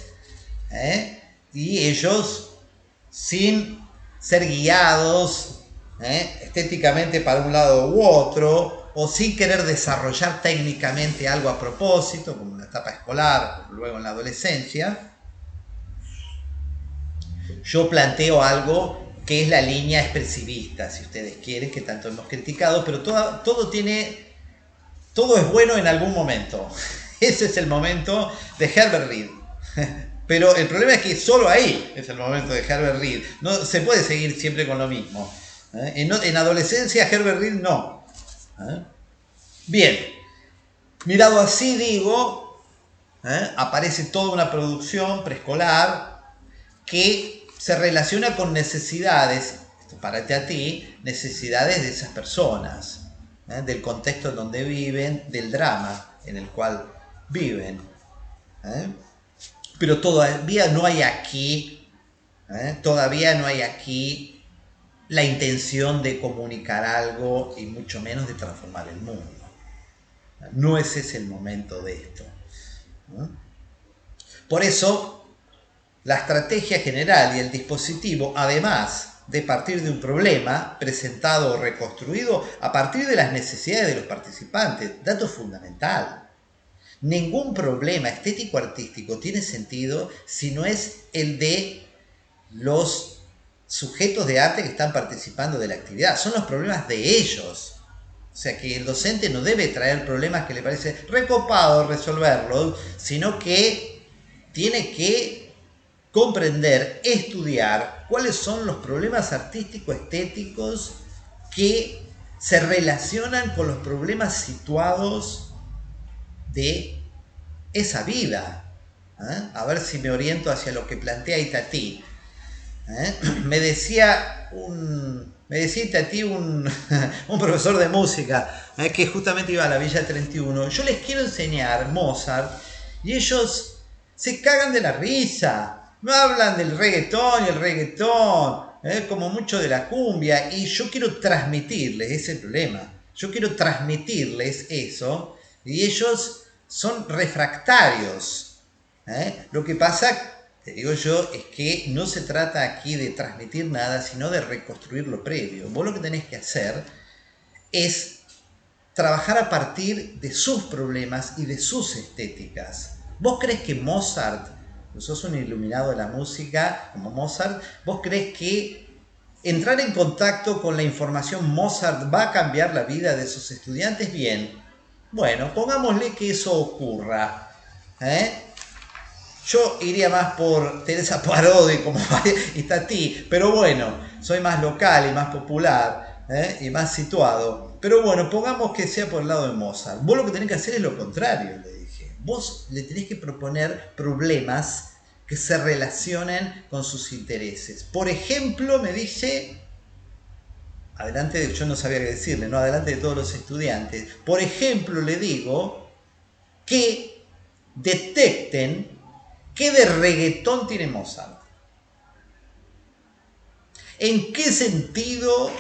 y ellos, sin ser guiados estéticamente para un lado u otro, o sin querer desarrollar técnicamente algo a propósito, como en la etapa escolar, luego en la adolescencia, yo planteo algo que es la línea expresivista, si ustedes quieren, que tanto hemos criticado, pero todo es bueno en algún momento. Ese es el momento de Herbert Reed. Pero el problema es que solo ahí es el momento de Herbert Reed. No se puede seguir siempre con lo mismo. En adolescencia, Herbert Reed no. Bien, mirado así, digo, aparece toda una producción preescolar que se relaciona con necesidades, esto párate a ti, necesidades de esas personas, del contexto en donde viven, del drama en el cual viven. Pero todavía no hay aquí la intención de comunicar algo y mucho menos de transformar el mundo. No ese es el momento de esto. Por eso, la estrategia general y el dispositivo, además de partir de un problema presentado o reconstruido a partir de las necesidades de los participantes, dato fundamental. Ningún problema estético-artístico tiene sentido si no es el de los sujetos de arte que están participando de la actividad. Son los problemas de ellos. O sea que el docente no debe traer problemas que le parece recopado resolverlos, sino que tiene que comprender, estudiar cuáles son los problemas artístico-estéticos que se relacionan con los problemas situados de esa vida. A ver si me oriento hacia lo que plantea Itatí. Me decía Itatí, un profesor de música, que justamente iba a la Villa 31. Yo les quiero enseñar Mozart y ellos se cagan de la risa. No hablan del reggaetón y el reggaetón, como mucho de la cumbia. Y yo quiero transmitirles, ese es el problema. Yo quiero transmitirles eso y ellos son refractarios. Lo que pasa, te digo yo, es que no se trata aquí de transmitir nada, sino de reconstruir lo previo. Vos lo que tenés que hacer es trabajar a partir de sus problemas y de sus estéticas. ¿Vos crees que Mozart, vos sos un iluminado de la música como Mozart, vos crees que entrar en contacto con la información Mozart va a cambiar la vida de sus estudiantes? Bien, bueno, pongámosle que eso ocurra. Yo iría más por Teresa Parodi como Itatí, pero bueno, soy más local y más popular, y más situado. pero bueno, pongamos que sea por el lado de Mozart. Vos lo que tenés que hacer es lo contrario, le dije. Vos le tenés que proponer problemas que se relacionen con sus intereses. Por ejemplo, me dice, adelante de, yo no sabía qué decirle, ¿no? Adelante de todos los estudiantes. Por ejemplo, le digo que detecten qué de reggaetón tiene Mozart. ¿En qué sentido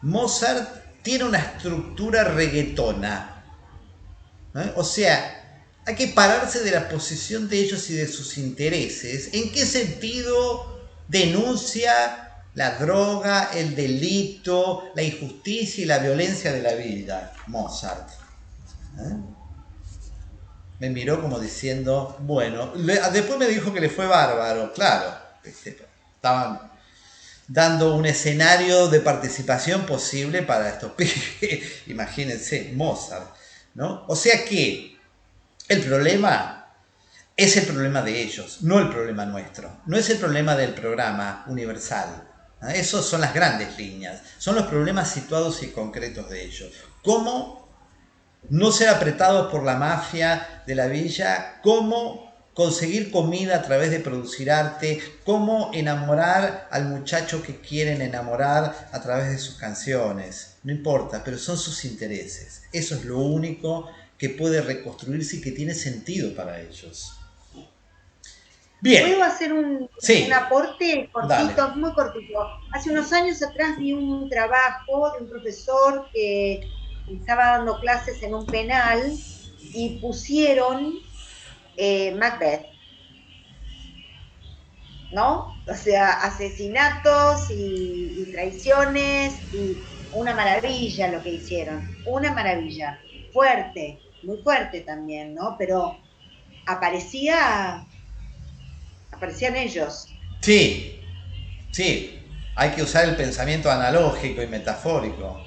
Mozart tiene una estructura reggaetona? O sea, hay que pararse de la posición de ellos y de sus intereses. ¿En qué sentido denuncia la droga, el delito, la injusticia y la violencia de la vida Mozart? Me miró como diciendo, bueno, después me dijo que le fue bárbaro, claro, estaban dando un escenario de participación posible para estos pibes. Imagínense, Mozart, ¿no? O sea que el problema es el problema de ellos, no el problema nuestro. No es el problema del programa universal. Esos son las grandes líneas. Son los problemas situados y concretos de ellos. ¿Cómo no ser apretados por la mafia de la villa? ¿Cómo conseguir comida a través de producir arte? ¿Cómo enamorar al muchacho que quieren enamorar a través de sus canciones? No importa, pero son sus intereses. Eso es lo único que puede reconstruirse y que tiene sentido para ellos. Bien. ¿Puedo hacer un aporte cortito, Dale. muy cortito? Hace unos años atrás vi un trabajo de un profesor que estaba dando clases en un penal y pusieron Macbeth, ¿no? O sea, asesinatos y traiciones y una maravilla lo que hicieron, una maravilla, fuerte, muy fuerte también, ¿no? Pero aparecían ellos. Sí, sí, hay que usar el pensamiento analógico y metafórico.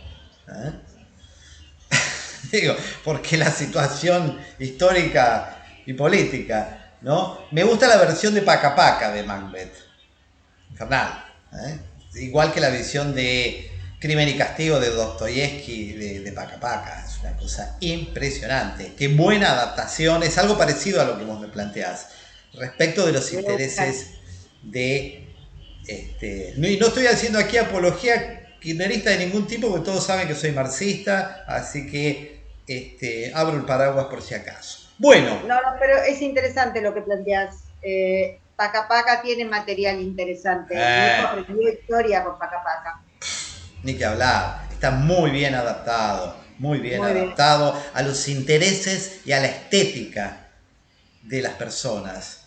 Digo, porque la situación histórica y política, ¿no? Me gusta la versión de Paca Paca de Macbeth. Infernal. Igual que la visión de Crimen y Castigo de Dostoyevsky de Paca Paca. Es una cosa impresionante. Qué buena adaptación. Es algo parecido a lo que vos me planteás. Respecto de los intereses de... Y no estoy haciendo aquí apología kirchnerista de ningún tipo, porque todos saben que soy marxista, así que abro el paraguas por si acaso. Bueno. No, pero es interesante lo que planteás. Paca Paca tiene material interesante. Mi hijo aprendió historia con Paca Paca. Ni que hablar. Está muy bien adaptado. Muy bien adaptado a los intereses y a la estética de las personas.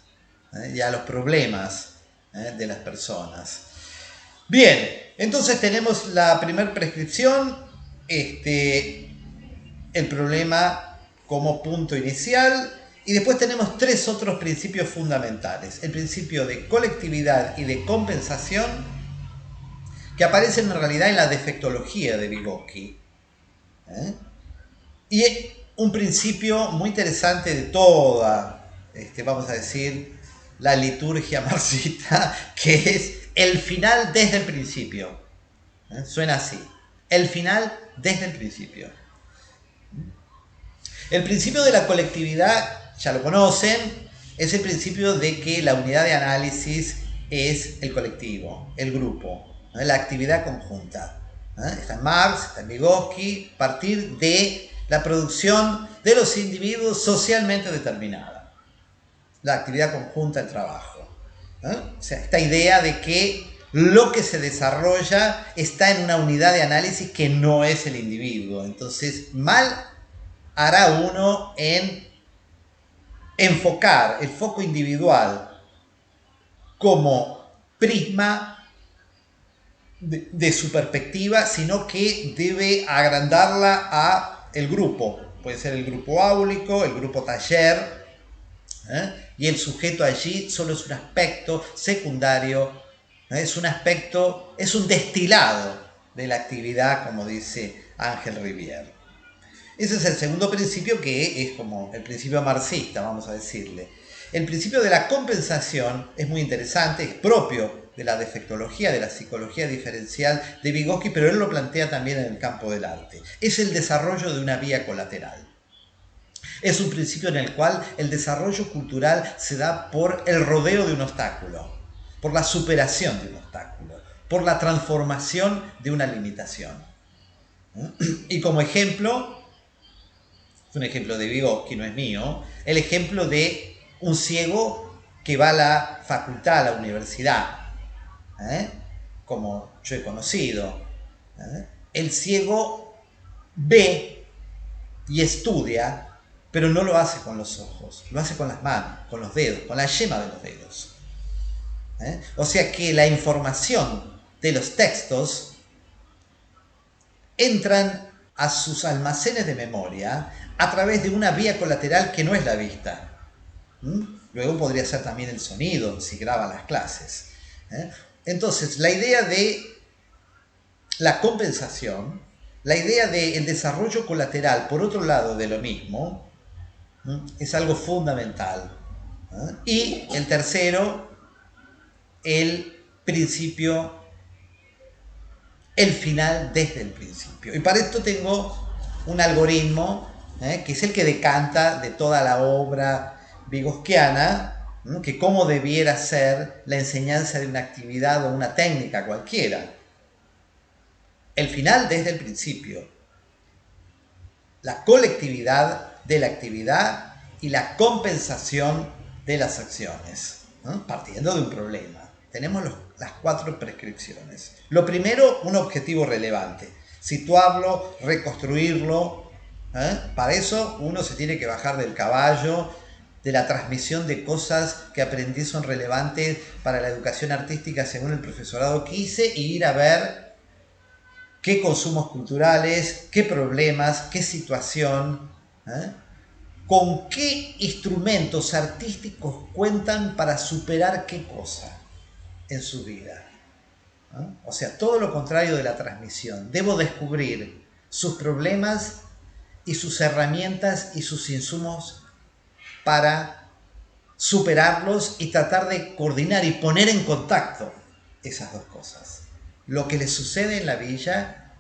Y a los problemas de las personas. Bien, entonces tenemos la primera prescripción, el problema como punto inicial, y después tenemos tres otros principios fundamentales. El principio de colectividad y de compensación, que aparecen en realidad en la defectología de Vygotsky. Y un principio muy interesante de toda, vamos a decir, la liturgia marxista, que es el final desde el principio. Suena así. El final desde el principio. El principio de la colectividad, ya lo conocen, es el principio de que la unidad de análisis es el colectivo, el grupo, la actividad conjunta. Está en Marx, está en Vygotsky, a partir de la producción de los individuos socialmente determinada. La actividad conjunta, el trabajo. O sea, esta idea de que lo que se desarrolla está en una unidad de análisis que no es el individuo. Entonces, mal hará uno en enfocar el foco individual como prisma de su perspectiva, sino que debe agrandarla a el grupo. Puede ser el grupo áulico, el grupo taller, y el sujeto allí solo es un aspecto secundario, es un aspecto, es un destilado de la actividad, como dice Ángel Rivière. Ese es el segundo principio, que es como el principio marxista, vamos a decirle. El principio de la compensación es muy interesante, es propio de la defectología, de la psicología diferencial de Vygotsky, pero él lo plantea también en el campo del arte. Es el desarrollo de una vía colateral. Es un principio en el cual el desarrollo cultural se da por el rodeo de un obstáculo, por la superación de un obstáculo, por la transformación de una limitación. Y como ejemplo, un ejemplo de Vygotsky, no es mío, el ejemplo de un ciego que va a la facultad, a la universidad, como yo he conocido. El ciego ve y estudia, pero no lo hace con los ojos, lo hace con las manos, con los dedos, con la yema de los dedos. O sea que la información de los textos entran a sus almacenes de memoria a través de una vía colateral que no es la vista. Luego podría ser también el sonido, si graba las clases. Entonces, la idea de la compensación, la idea del desarrollo colateral, por otro lado de lo mismo, es algo fundamental. Y el tercero, el principio, el final desde el principio. Y para esto tengo un algoritmo que es el que decanta de toda la obra vygotskiana, que cómo debiera ser la enseñanza de una actividad o una técnica cualquiera. El final desde el principio. La colectividad de la actividad y la compensación de las acciones, partiendo de un problema. Tenemos las 4 prescripciones. Lo primero, un objetivo relevante. Situarlo, reconstruirlo. Para eso uno se tiene que bajar del caballo, de la transmisión de cosas que aprendí son relevantes para la educación artística según el profesorado que hice, y ir a ver qué consumos culturales, qué problemas, qué situación, con qué instrumentos artísticos cuentan para superar qué cosa en su vida. O sea, todo lo contrario de la transmisión. Debo descubrir sus problemas y sus herramientas y sus insumos para superarlos y tratar de coordinar y poner en contacto esas dos cosas. Lo que les sucede en la villa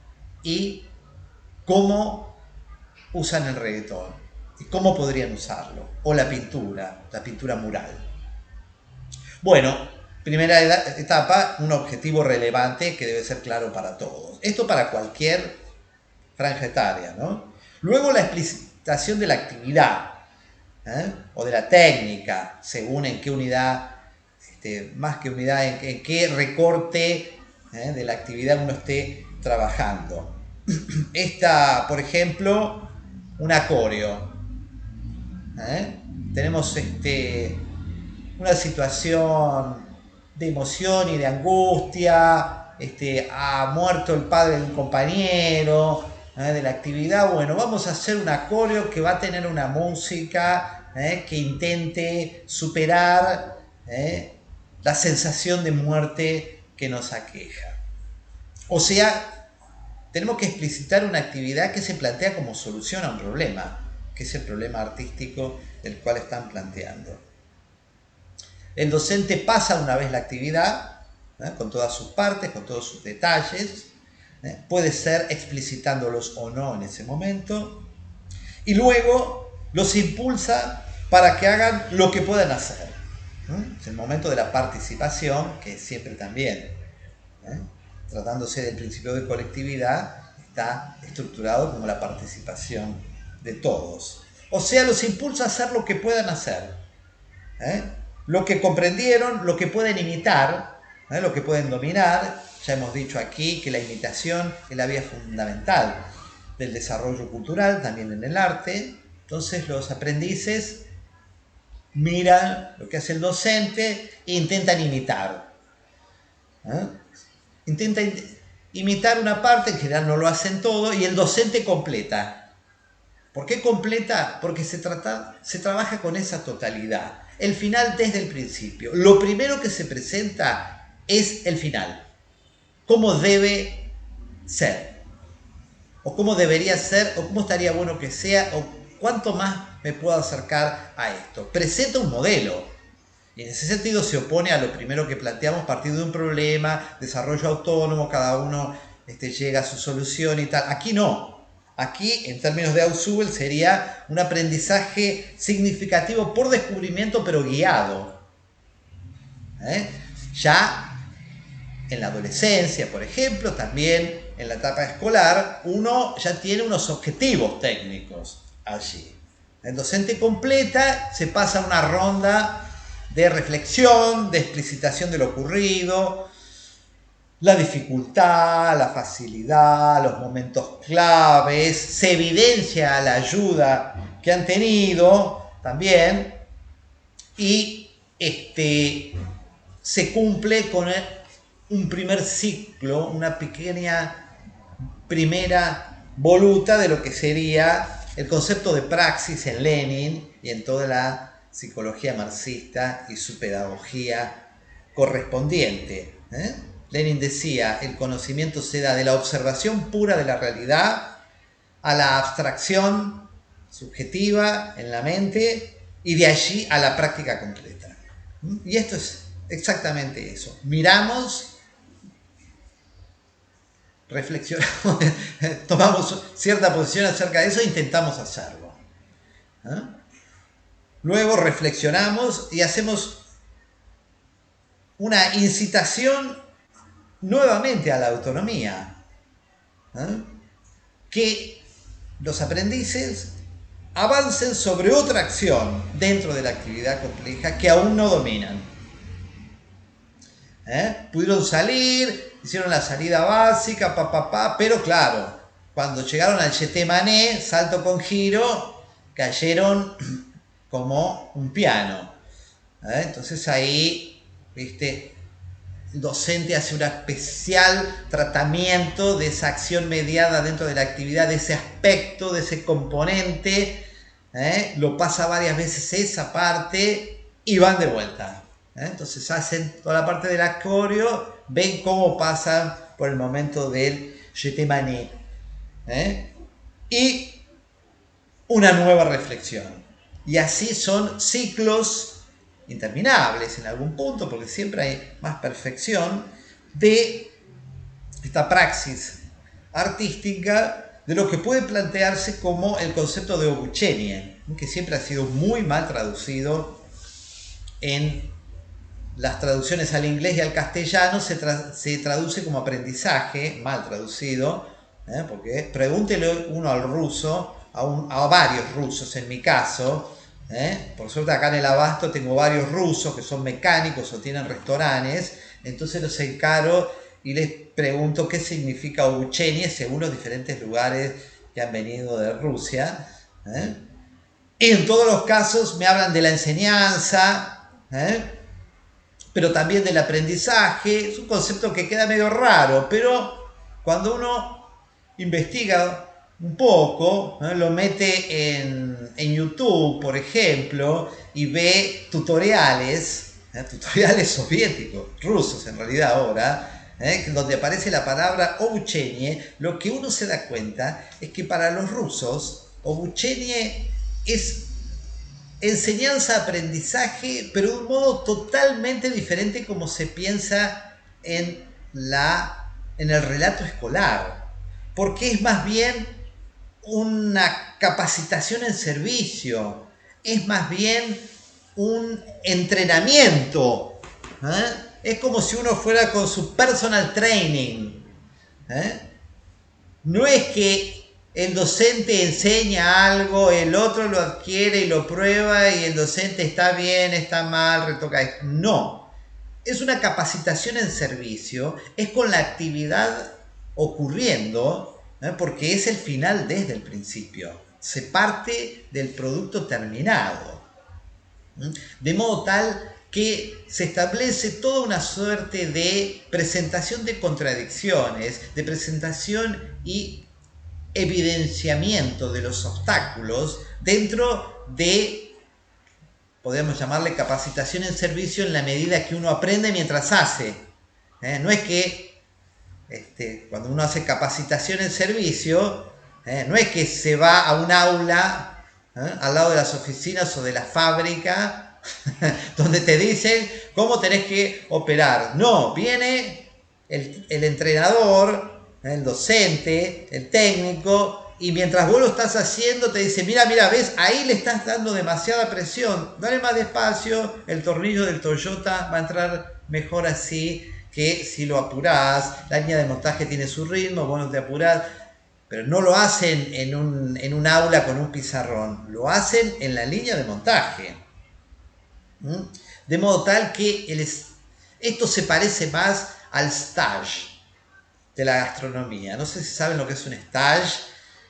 y cómo usan el reggaetón y cómo podrían usarlo, o la pintura mural. Bueno, primera etapa, un objetivo relevante que debe ser claro para todos. Esto para cualquier franja etaria, ¿no? Luego la explicitación de la actividad, o de la técnica, según en qué unidad, más que unidad, en qué recorte de la actividad uno esté trabajando. Esta, por ejemplo, un acorio. Tenemos una situación de emoción y de angustia, ha muerto el padre de un compañero, de la actividad. Bueno, vamos a hacer un acorio que va a tener una música que intente superar la sensación de muerte que nos aqueja. O sea, tenemos que explicitar una actividad que se plantea como solución a un problema, que es el problema artístico del cual están planteando. El docente pasa una vez la actividad, con todas sus partes, con todos sus detalles, puede ser explicitándolos o no en ese momento, y luego los impulsa para que hagan lo que puedan hacer. Es el momento de la participación, que siempre también, tratándose del principio de colectividad, está estructurado como la participación de todos. O sea, los impulsa a hacer lo que puedan hacer, lo que comprendieron, lo que pueden imitar, lo que pueden dominar. Ya hemos dicho aquí que la imitación es la vía fundamental del desarrollo cultural, también en el arte. Entonces los aprendices miran lo que hace el docente e intentan imitar. Intentan imitar una parte, en general no lo hacen todo, y el docente completa. ¿Por qué completa? Porque se trabaja con esa totalidad. El final desde el principio. Lo primero que se presenta es el final. ¿Cómo debe ser? O cómo debería ser, o cómo estaría bueno que sea, o cuánto más me puedo acercar a esto. Presenta un modelo. Y en ese sentido se opone a lo primero que planteamos, partir de un problema, desarrollo autónomo, cada uno llega a su solución y tal. Aquí no. Aquí, en términos de Ausubel, sería un aprendizaje significativo por descubrimiento, pero guiado. Ya en la adolescencia, por ejemplo, también en la etapa escolar, uno ya tiene unos objetivos técnicos allí. El docente completa, se pasa una ronda de reflexión, de explicitación de lo ocurrido, la dificultad, la facilidad, los momentos claves, se evidencia la ayuda que han tenido también y se cumple con un primer ciclo, una pequeña primera voluta de lo que sería el concepto de praxis en Lenin y en toda la psicología marxista y su pedagogía correspondiente. Lenin decía, el conocimiento se da de la observación pura de la realidad a la abstracción subjetiva en la mente y de allí a la práctica concreta. Y esto es exactamente eso. Miramos, reflexionamos, tomamos cierta posición acerca de eso e intentamos hacerlo. Luego reflexionamos y hacemos una incitación nuevamente a la autonomía. Que los aprendices avancen sobre otra acción dentro de la actividad compleja que aún no dominan. Pudieron salir, hicieron la salida básica, pero claro, cuando llegaron al jeté mané, salto con giro, cayeron como un piano. Entonces ahí, el docente hace un especial tratamiento de esa acción mediada dentro de la actividad, de ese aspecto, de ese componente, lo pasa varias veces esa parte y van de vuelta. Entonces hacen toda la parte del acorio, ven cómo pasan por el momento del jeté mané. Y una nueva reflexión. Y así son ciclos interminables en algún punto, porque siempre hay más perfección de esta praxis artística, de lo que puede plantearse como el concepto de obuchenie, que siempre ha sido muy mal traducido en las traducciones al inglés y al castellano. Se traduce como aprendizaje, mal traducido, porque pregúntele uno al ruso, a varios rusos en mi caso. Por suerte acá en el Abasto tengo varios rusos que son mecánicos o tienen restaurantes, entonces los encaro y les pregunto qué significa obuchenie según los diferentes lugares que han venido de Rusia. Y en todos los casos me hablan de la enseñanza, pero también del aprendizaje. Es un concepto que queda medio raro, pero cuando uno investiga un poco, lo mete en YouTube, por ejemplo, y ve tutoriales soviéticos, rusos en realidad ahora, donde aparece la palabra obuchenie, lo que uno se da cuenta es que para los rusos obuchenie es enseñanza-aprendizaje, pero de un modo totalmente diferente como se piensa en el relato escolar, porque es más bien una capacitación en servicio, es más bien un entrenamiento. Es como si uno fuera con su personal training. No es que el docente enseña algo, el otro lo adquiere y lo prueba y el docente está bien, está mal, retoca esto. No, es una capacitación en servicio, es con la actividad ocurriendo, porque es el final desde el principio. Se parte del producto terminado. De modo tal que se establece toda una suerte de presentación de contradicciones, de presentación y evidenciamiento de los obstáculos dentro de, podríamos llamarle capacitación en servicio, en la medida que uno aprende mientras hace. No es que cuando uno hace capacitación en servicio, no es que se va a un aula al lado de las oficinas o de la fábrica donde te dicen cómo tenés que operar. No, viene el entrenador, el docente, el técnico, y mientras vos lo estás haciendo te dice, mira, ves, ahí le estás dando demasiada presión, dale más despacio, el tornillo del Toyota va a entrar mejor así que si lo apurás, la línea de montaje tiene su ritmo, vos no te apurás. Pero no lo hacen en un aula con un pizarrón, lo hacen en la línea de montaje. De modo tal que esto se parece más al stage de la gastronomía. No sé si saben lo que es un stage.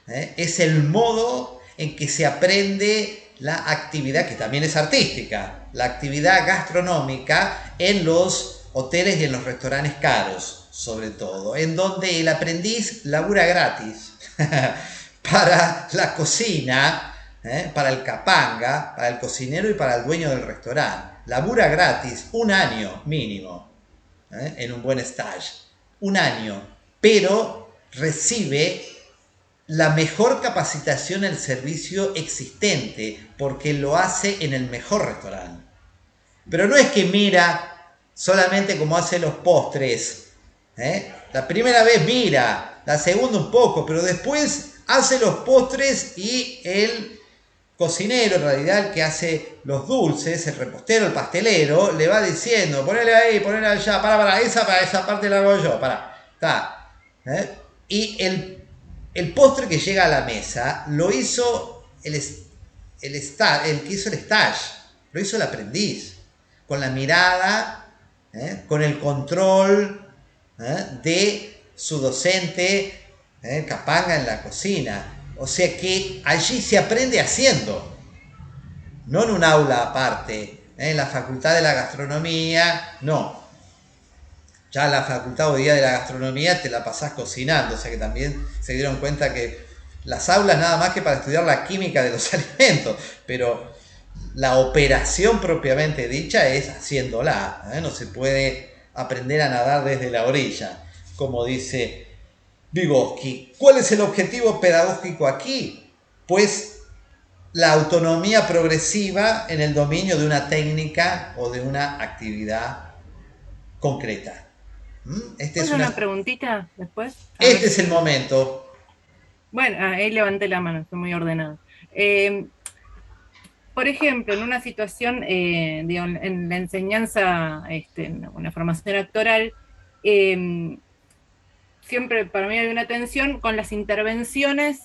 Es el modo en que se aprende la actividad, que también es artística, la actividad gastronómica en los hoteles y en los restaurantes caros, sobre todo, en donde el aprendiz labura gratis para la cocina, para el capanga, para el cocinero y para el dueño del restaurante. Labura gratis, 1 año mínimo, en un buen stage. 1 año, pero recibe la mejor capacitación en el servicio existente, porque lo hace en el mejor restaurante. Pero no es que mira solamente como hace los postres. La primera vez mira, la segunda un poco, pero después hace los postres y el cocinero, en realidad el que hace los dulces, el repostero, el pastelero, le va diciendo, ponele ahí, ponele allá, para esa parte la hago yo, está. Y el postre que llega a la mesa lo hizo el que hizo el stage, lo hizo el aprendiz, con la mirada, con el control de su docente, capanga en la cocina. O sea que allí se aprende haciendo, no en un aula aparte, en la facultad de la gastronomía, no. Ya la facultad hoy día de la gastronomía te la pasás cocinando, o sea que también se dieron cuenta que las aulas nada más que para estudiar la química de los alimentos, pero la operación propiamente dicha es haciéndola, no se puede aprender a nadar desde la orilla, como dice Vygotsky. ¿Cuál es el objetivo pedagógico aquí? Pues la autonomía progresiva en el dominio de una técnica o de una actividad concreta. ¿Puedo una preguntita después? Este es el momento. Bueno, ahí levanté la mano, estoy muy ordenado. Por ejemplo, en una situación, en la enseñanza, en una formación actoral, siempre para mí hay una tensión con las intervenciones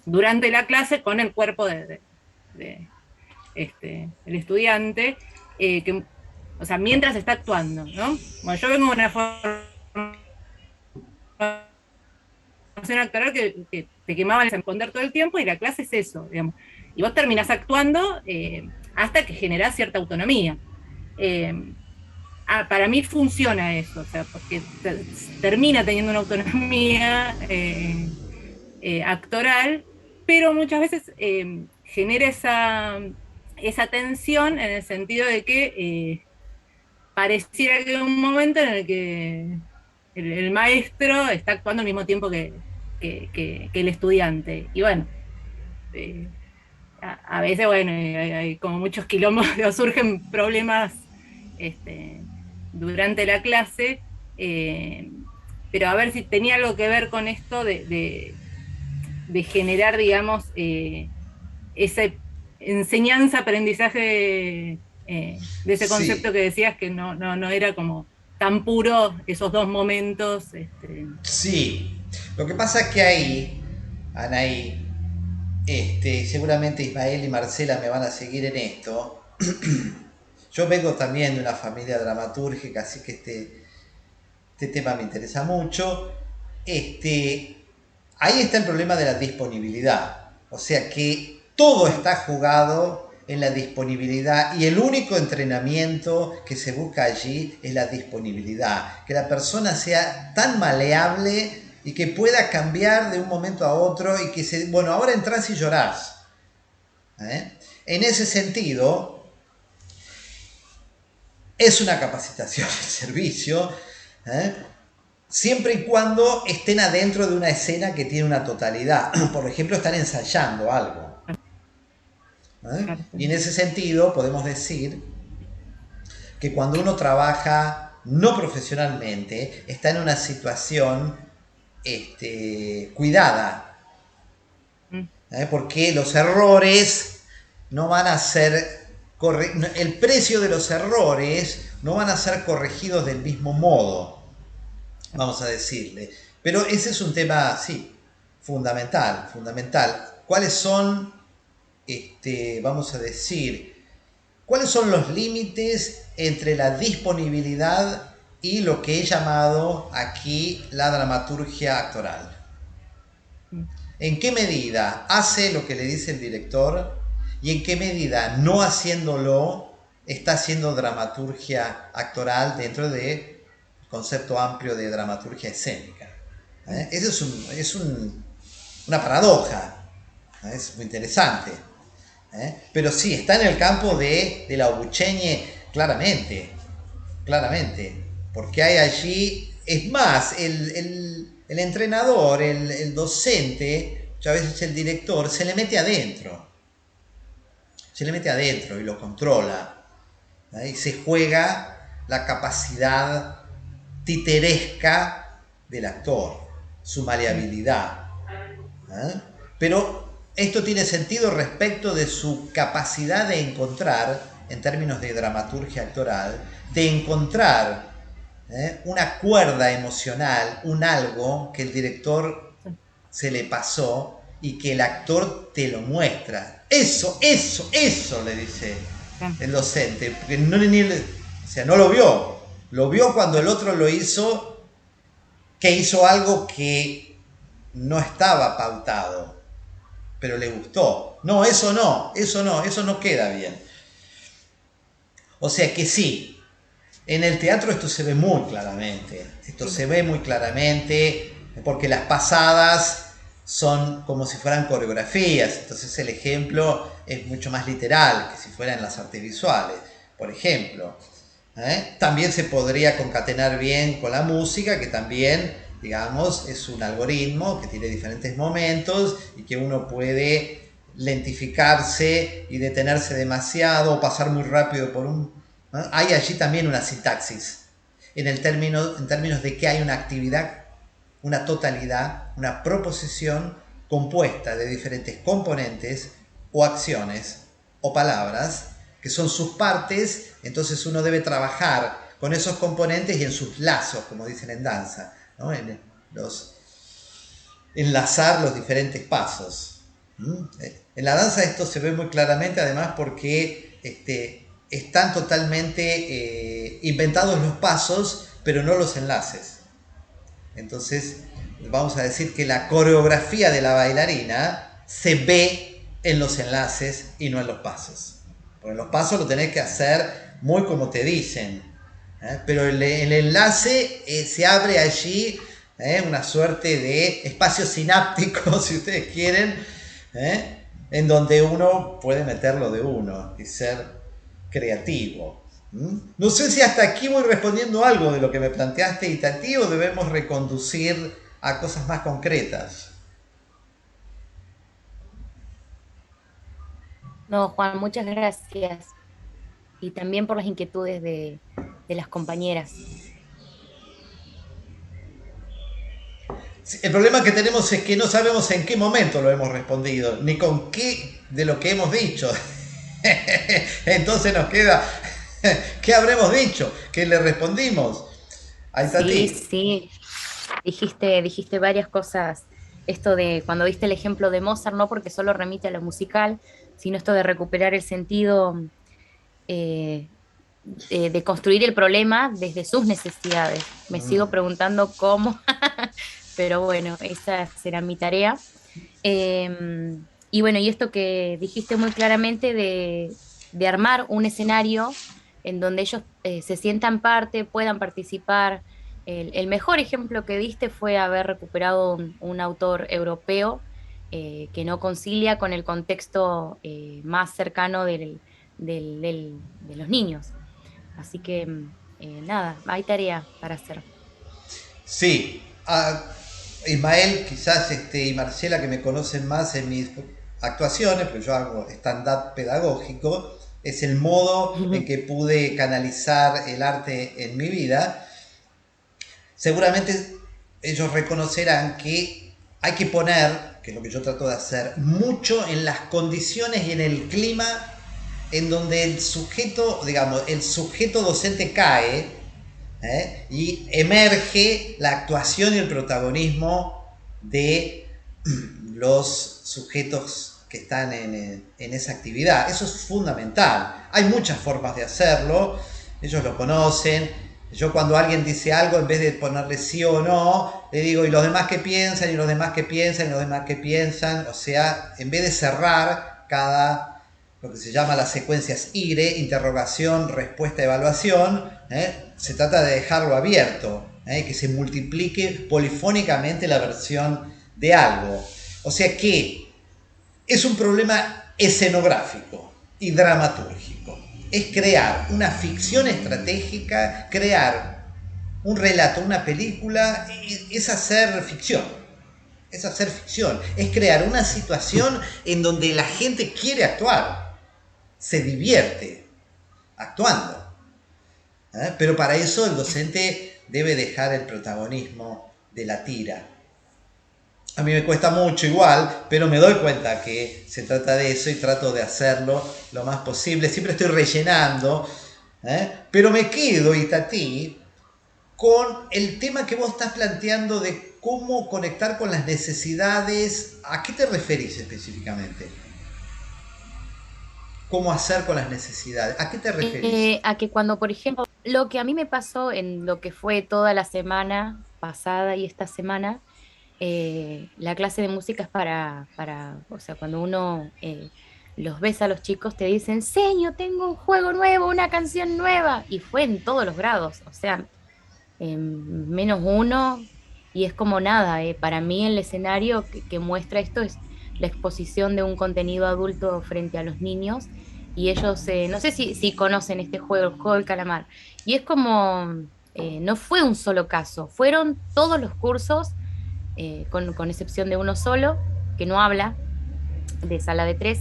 durante la clase con el cuerpo del estudiante, o sea, mientras está actuando, ¿no? Bueno, yo vengo de una formación actoral que te quemaban el responder todo el tiempo y la clase es eso, digamos. Y vos terminás actuando hasta que generás cierta autonomía. Para mí funciona eso, o sea, porque termina teniendo una autonomía actoral, pero muchas veces genera esa tensión en el sentido de que pareciera que hay un momento en el que el maestro está actuando al mismo tiempo que el estudiante. Y bueno, a veces, bueno, hay como muchos quilombos, surgen problemas durante la clase, pero a ver si tenía algo que ver con esto de generar, digamos, esa enseñanza, aprendizaje de ese concepto que decías, que no era como tan puro esos dos momentos. Sí, lo que pasa es que ahí, Anaí, seguramente Ismael y Marcela me van a seguir en esto. Yo vengo también de una familia dramatúrgica, así que este tema me interesa mucho. Ahí está el problema de la disponibilidad. O sea que todo está jugado en la disponibilidad y el único entrenamiento que se busca allí es la disponibilidad. Que la persona sea tan maleable y que pueda cambiar de un momento a otro y que bueno, ahora entras y llorás. En ese sentido, es una capacitación de servicio, siempre y cuando estén adentro de una escena que tiene una totalidad. Por ejemplo, están ensayando algo. Claro. Y en ese sentido podemos decir que cuando uno trabaja no profesionalmente, está en una situación cuidada, porque los errores no van a ser el precio de los errores no van a ser corregidos del mismo modo, vamos a decirle. Pero ese es un tema, sí, fundamental. ¿Cuáles son, vamos a decir, cuáles son los límites entre la disponibilidad y lo que he llamado aquí la dramaturgia actoral? ¿En qué medida hace lo que le dice el director y en qué medida, no haciéndolo, está haciendo dramaturgia actoral dentro del concepto amplio de dramaturgia escénica? Eso es una paradoja, es muy interesante. Pero sí, está en el campo de la Obucheñe claramente, porque hay allí, es más, el entrenador, el docente, a veces el director, se le mete adentro y lo controla, y se juega la capacidad titeresca del actor, su maleabilidad. Pero esto tiene sentido respecto de su capacidad de encontrar, en términos de dramaturgia actoral, de encontrar una cuerda emocional, un algo que el director se le pasó y que el actor te lo muestra. Eso, le dice el docente, porque no lo vio. Lo vio cuando el otro lo hizo, que hizo algo que no estaba pautado, pero le gustó. No, eso no queda bien. O sea que sí, en el teatro esto se ve muy claramente. Porque las pasadas son como si fueran coreografías. Entonces el ejemplo es mucho más literal que si fueran las artes visuales, por ejemplo. También se podría concatenar bien con la música, que también, digamos, es un algoritmo que tiene diferentes momentos y que uno puede lentificarse y detenerse demasiado o pasar muy rápido por un... Hay allí también una sintaxis en términos de que hay una actividad, una totalidad, una proposición compuesta de diferentes componentes o acciones o palabras que son sus partes. Entonces uno debe trabajar con esos componentes y en sus lazos, como dicen en danza, ¿no? Enlazar los diferentes pasos. En la danza esto se ve muy claramente, además, porque están totalmente inventados los pasos, pero no los enlaces. Entonces vamos a decir que la coreografía de la bailarina se ve en los enlaces y no en los pasos. Porque los pasos lo tenés que hacer muy como te dicen, pero el enlace se abre allí una suerte de espacio sináptico, si ustedes quieren, en donde uno puede meter lo de uno y ser creativo. No sé si hasta aquí voy respondiendo algo de lo que me planteaste, Itatí, o debemos reconducir a cosas más concretas. No, Juan, muchas gracias. Y también por las inquietudes de las compañeras. El problema que tenemos es que no sabemos en qué momento lo hemos respondido, ni con qué de lo que hemos dicho. Entonces nos queda, ¿qué habremos dicho? ¿Qué le respondimos? Ahí está. Sí, dijiste varias cosas. Esto de cuando viste el ejemplo de Mozart, no porque solo remite a lo musical, sino esto de recuperar el sentido, de construir el problema desde sus necesidades. Me sigo preguntando cómo, pero bueno, esa será mi tarea. Y bueno, y esto que dijiste muy claramente de armar un escenario en donde ellos se sientan parte, puedan participar. El mejor ejemplo que diste fue haber recuperado un autor europeo que no concilia con el contexto más cercano de los niños. Así que nada, hay tarea para hacer. Sí, Ismael, quizás y Marcela, que me conocen más en mis actuaciones, porque yo hago stand-up pedagógico, es el modo en que pude canalizar el arte en mi vida. Seguramente ellos reconocerán que hay que poner, que es lo que yo trato de hacer, mucho en las condiciones y en el clima en donde el sujeto, digamos, el sujeto docente cae, y emerge la actuación y el protagonismo de los sujetos que están en esa actividad. Eso es fundamental. Hay muchas formas de hacerlo, ellos lo conocen. Yo cuando alguien dice algo, en vez de ponerle sí o no, le digo, ¿y los demás qué piensan? ¿Y los demás qué piensan? ¿Y los demás qué piensan? O sea, en vez de cerrar lo que se llama las secuencias IRE, interrogación, respuesta, evaluación, se trata de dejarlo abierto, que se multiplique polifónicamente la versión de algo. O sea que es un problema escenográfico y dramatúrgico. Es crear una ficción estratégica, crear un relato, una película, es hacer ficción. Es hacer ficción. Es crear una situación en donde la gente quiere actuar, se divierte actuando. Pero para eso el docente debe dejar el protagonismo de la tira. A mí me cuesta mucho igual, pero me doy cuenta que se trata de eso y trato de hacerlo lo más posible. Siempre estoy rellenando, pero me quedo, Itatí, con el tema que vos estás planteando de cómo conectar con las necesidades. ¿A qué te referís específicamente? ¿Cómo hacer con las necesidades? ¿A qué te referís? A que cuando, por ejemplo, lo que a mí me pasó en lo que fue toda la semana pasada y esta semana, la clase de música es o sea, cuando uno los ves a los chicos, te dicen, señor, tengo un juego nuevo, una canción nueva, y fue en todos los grados, o sea, menos uno, y es como nada, para mí el escenario que muestra esto es la exposición de un contenido adulto frente a los niños, y ellos, no sé si conocen este juego, el juego del calamar, y es como, no fue un solo caso, fueron todos los cursos, con excepción de uno solo, que no habla, de sala de tres.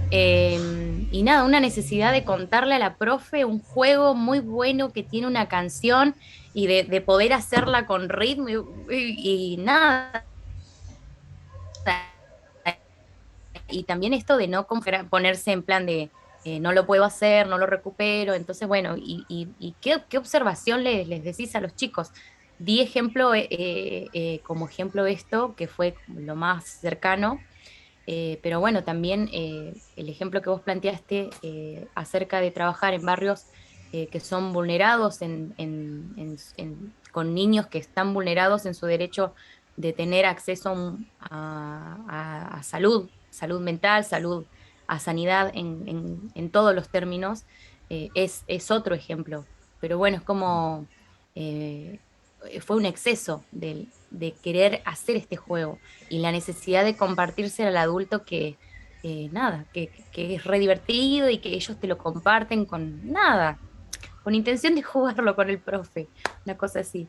Y nada, una necesidad de contarle a la profe un juego muy bueno que tiene una canción y de poder hacerla con ritmo y nada. Y también esto de no ponerse en plan de no lo puedo hacer, no lo recupero. Entonces, bueno, ¿y qué observación les decís a los chicos? Di ejemplo, como ejemplo esto, que fue lo más cercano, pero bueno, también el ejemplo que vos planteaste acerca de trabajar en barrios que son vulnerados, con niños que están vulnerados en su derecho de tener acceso a salud, salud mental, salud, a sanidad en todos los términos, es otro ejemplo. Pero bueno, es como eh, fue un exceso de querer hacer este juego y la necesidad de compartirse al adulto nada, que es re divertido y que ellos te lo comparten con nada, con intención de jugarlo con el profe, una cosa así.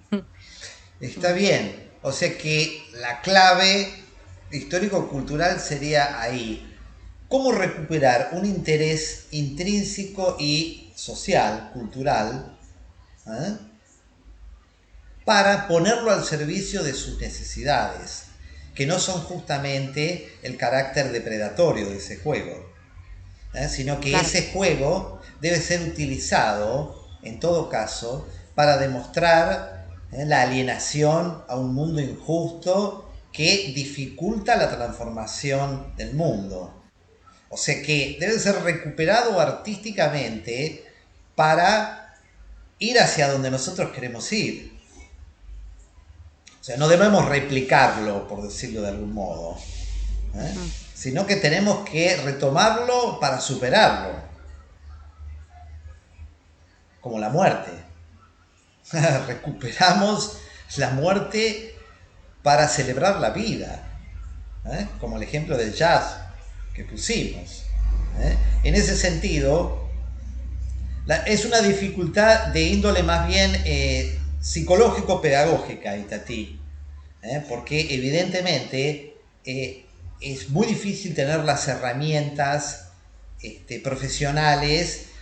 Está bien. O sea que la clave histórico-cultural sería ahí. ¿Cómo recuperar un interés intrínseco y social, cultural, ¿eh? para ponerlo al servicio de sus necesidades, que no son justamente el carácter depredatorio de ese juego, sino que Claro. ese juego debe ser utilizado, en todo caso, para demostrar la alienación a un mundo injusto que dificulta la transformación del mundo. O sea que debe ser recuperado artísticamente para ir hacia donde nosotros queremos ir. O sea, no debemos replicarlo, por decirlo de algún modo, Mm. sino que tenemos que retomarlo para superarlo, como la muerte. Recuperamos la muerte para celebrar la vida, como el ejemplo del jazz que pusimos. En ese sentido, es una dificultad de índole más bien psicológico-pedagógica, Itatí, porque evidentemente es muy difícil tener las herramientas profesionales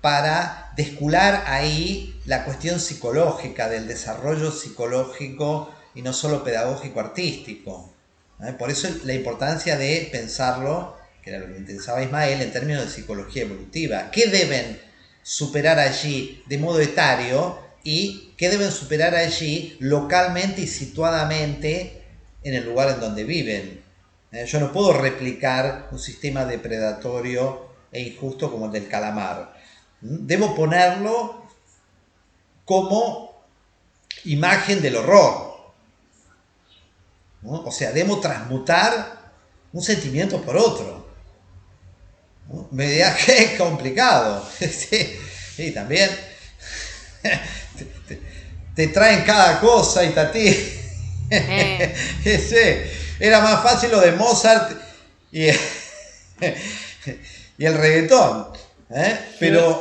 para descular ahí la cuestión psicológica, del desarrollo psicológico y no solo pedagógico artístico. Por eso la importancia de pensarlo, que era lo que interesaba Ismael, en términos de psicología evolutiva. ¿Qué deben superar allí de modo etario y qué deben superar allí localmente y situadamente en el lugar en donde viven? Yo no puedo replicar un sistema depredatorio e injusto como el del calamar. Debo ponerlo como imagen del horror, ¿no? O sea, debo transmutar un sentimiento por otro, ¿no? Me dirás que es complicado. Sí, y también te traen cada cosa y tati. Sí, era más fácil lo de Mozart y, y el reggaetón, pero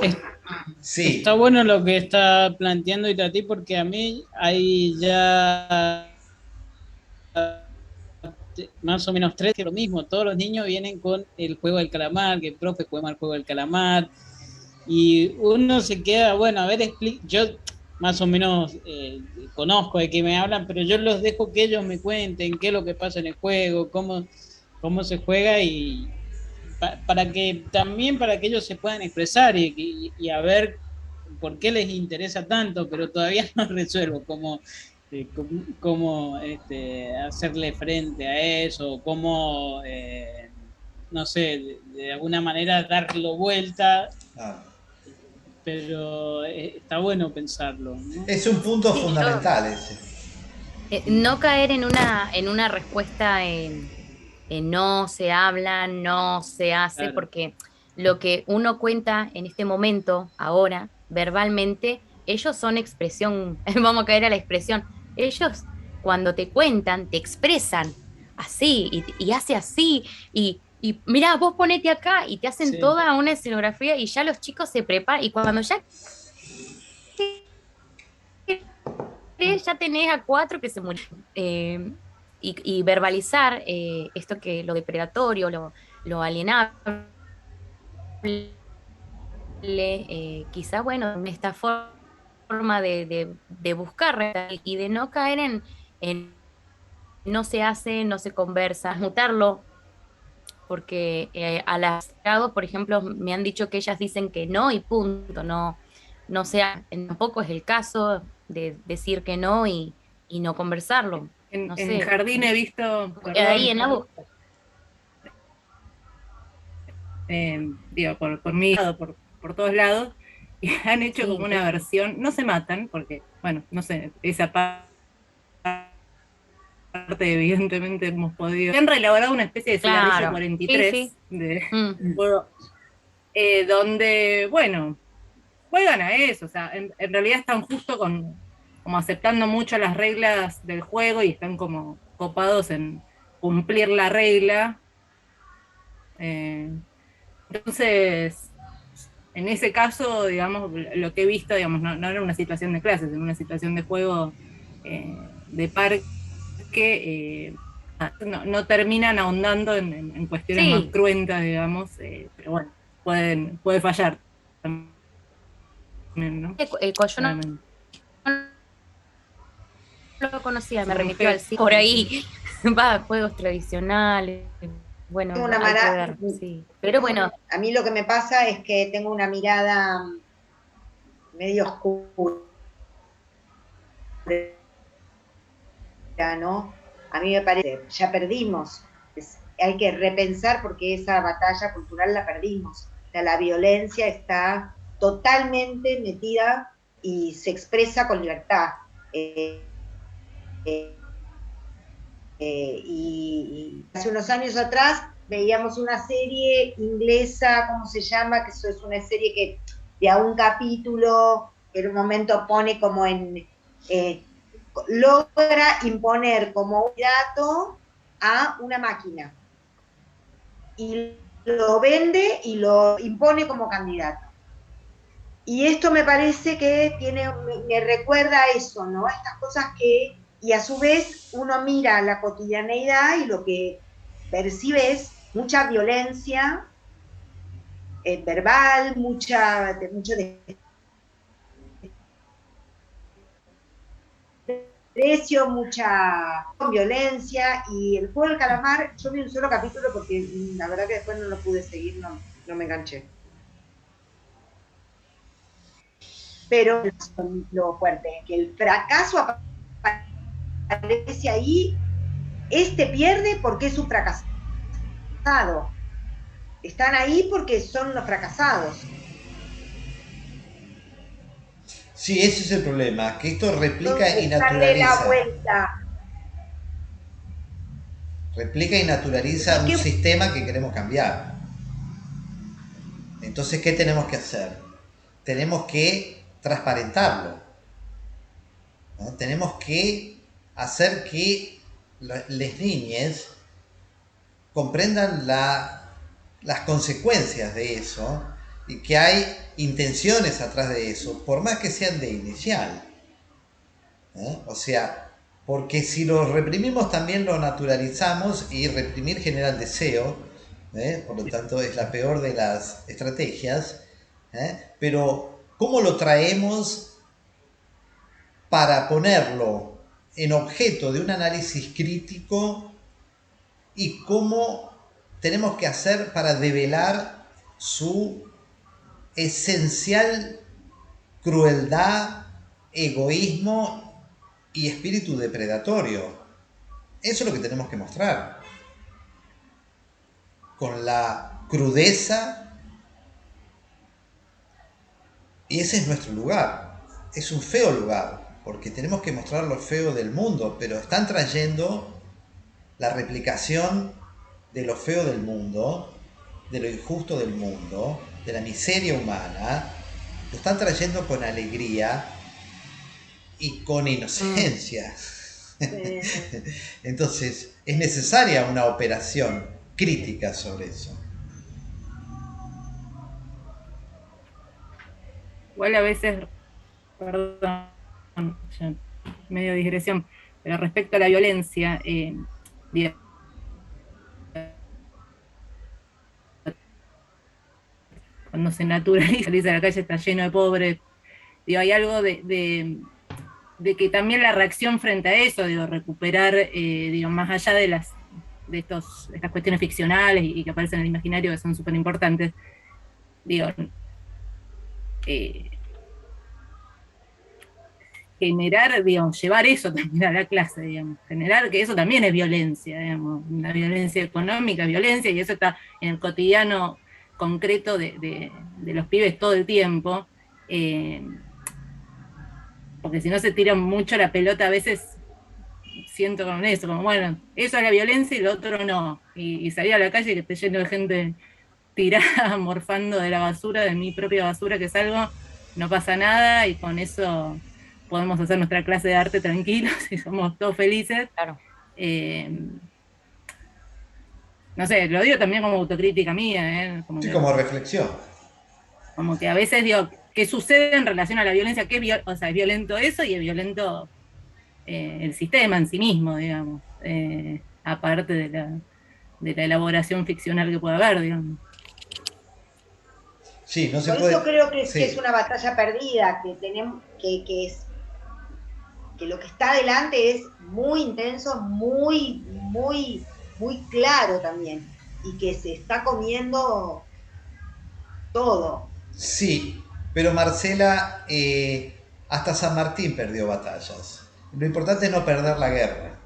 sí. Está bueno lo que está planteando Itatí, porque a mí hay ya más o menos 3 que es lo mismo. Todos los niños vienen con el juego del calamar, que el profe juega el juego del calamar, y uno se queda, bueno, a ver, yo más o menos conozco de qué me hablan, pero yo los dejo que ellos me cuenten qué es lo que pasa en el juego, cómo se juega, y para que también para que ellos se puedan expresar y a ver por qué les interesa tanto, pero todavía no resuelvo cómo hacerle frente a eso, cómo, no sé, de alguna manera darlo vuelta, pero está bueno pensarlo, ¿no? Es un punto Sí, fundamental ese. No caer en una respuesta en no se habla, no se hace, Claro. porque lo que uno cuenta en este momento, ahora, verbalmente, ellos son expresión, vamos a caer a la expresión, ellos cuando te cuentan, te expresan así y hace así, y mira, vos ponete acá y te hacen Sí. toda una escenografía y ya los chicos se preparan y cuando ya tenés a 4 que se murieron. Y verbalizar esto que lo depredatorio, lo alienable, quizá, bueno, en esta forma de buscar y de no caer en no se hace, no se conversa, mutarlo, porque a las grados, por ejemplo, me han dicho que ellas dicen que no y punto, no sea, tampoco es el caso de decir que no y no conversarlo. No En sé, jardín he visto, ahí perdón, en la búsqueda. digo, por mi lado, por todos lados, y han hecho Sí, como una versión, no se matan, porque, bueno, no sé, esa parte evidentemente hemos podido. Han reelaborado una especie de cigarrillo claro, 43 sí, sí. de Mm. juego, donde, bueno, juegan a eso, o sea, en realidad están justo como aceptando mucho las reglas del juego y están como copados en cumplir la regla. Entonces, en ese caso, digamos, lo que he visto, digamos, no era una situación de clases, era una situación de juego de parque, no terminan ahondando en cuestiones más Sí, cruentas, digamos, pero bueno, puede fallar también, ¿no? yo no Obviamente. lo conocía, me Su remitió al mujer, sí. Por ahí va, juegos tradicionales, bueno, Tengo una hay que mala, ver, sí. Pero bueno, a mí lo que me pasa es que tengo una mirada medio oscura, ¿no? A mí me parece, ya perdimos, hay que repensar porque esa batalla cultural la perdimos. O sea, la violencia está totalmente metida y se expresa con libertad. Y hace unos años atrás veíamos una serie inglesa, ¿cómo se llama? Que eso es una serie que de a un capítulo, que en un momento pone como logra imponer como un dato a una máquina y lo vende y lo impone como candidato. Y esto me parece que me recuerda a eso, ¿no? Estas cosas que, y a su vez uno mira la cotidianeidad y lo que percibes mucha violencia verbal, mucho desprecio, mucha violencia, y el juego del calamar, yo vi un solo capítulo porque la verdad que después no lo pude seguir, no me enganché. Pero lo fuerte, que el fracaso aparece ahí, pierde porque es un fracasado. Están ahí porque son los fracasados. Sí, ese es el problema, que esto replica y Darle la naturaliza. vuelta. Replica y naturaliza un sistema que queremos cambiar. Entonces, ¿qué tenemos que hacer? Tenemos que transparentarlo, ¿no? Tenemos que hacer que las niñas comprendan las consecuencias de eso y que hay intenciones atrás de eso, por más que sean de inicial. O sea, porque si lo reprimimos también lo naturalizamos, y reprimir genera el deseo, por lo tanto es la peor de las estrategias. Pero ¿cómo lo traemos para ponerlo en objeto de un análisis crítico, y cómo tenemos que hacer para develar su esencial crueldad, egoísmo y espíritu depredatorio? Eso es lo que tenemos que mostrar, con la crudeza, y ese es nuestro lugar. Es un feo lugar, porque tenemos que mostrar lo feo del mundo, pero están trayendo la replicación de lo feo del mundo, de lo injusto del mundo, de la miseria humana, lo están trayendo con alegría y con inocencia. Entonces, es necesaria una operación crítica sobre eso. Igual a veces, perdón, ya, medio digresión, pero respecto a la violencia, cuando se naturaliza, dice la calle está lleno de pobres, digo, hay algo de que también la reacción frente a eso, digo, recuperar, digo, más allá de estas cuestiones ficcionales y que aparecen en el imaginario, que son súper importantes, digo, generar, digamos, llevar eso también a la clase, digamos, generar que eso también es violencia, digamos, una violencia económica, violencia, y eso está en el cotidiano concreto de los pibes todo el tiempo, porque si no se tiran mucho la pelota, a veces siento con eso, como bueno, eso es la violencia y lo otro no, y salir a la calle que esté lleno de gente tirada, morfando de la basura, de mi propia basura que salgo, no pasa nada, y con eso podemos hacer nuestra clase de arte tranquilos y somos todos felices. Claro. No sé, lo digo también como autocrítica mía, Sí, como reflexión. Como que a veces digo, ¿qué sucede en relación a la violencia? O sea, es violento eso y es violento el sistema en sí mismo, digamos, aparte de la elaboración ficcional que puede haber, digamos. Sí, no se Por puede. eso creo que Sí. es una batalla perdida, que tenemos que lo que está adelante es muy intenso, muy claro también, y que se está comiendo todo. Sí, pero Marcela, hasta San Martín perdió batallas. Lo importante es no perder la guerra.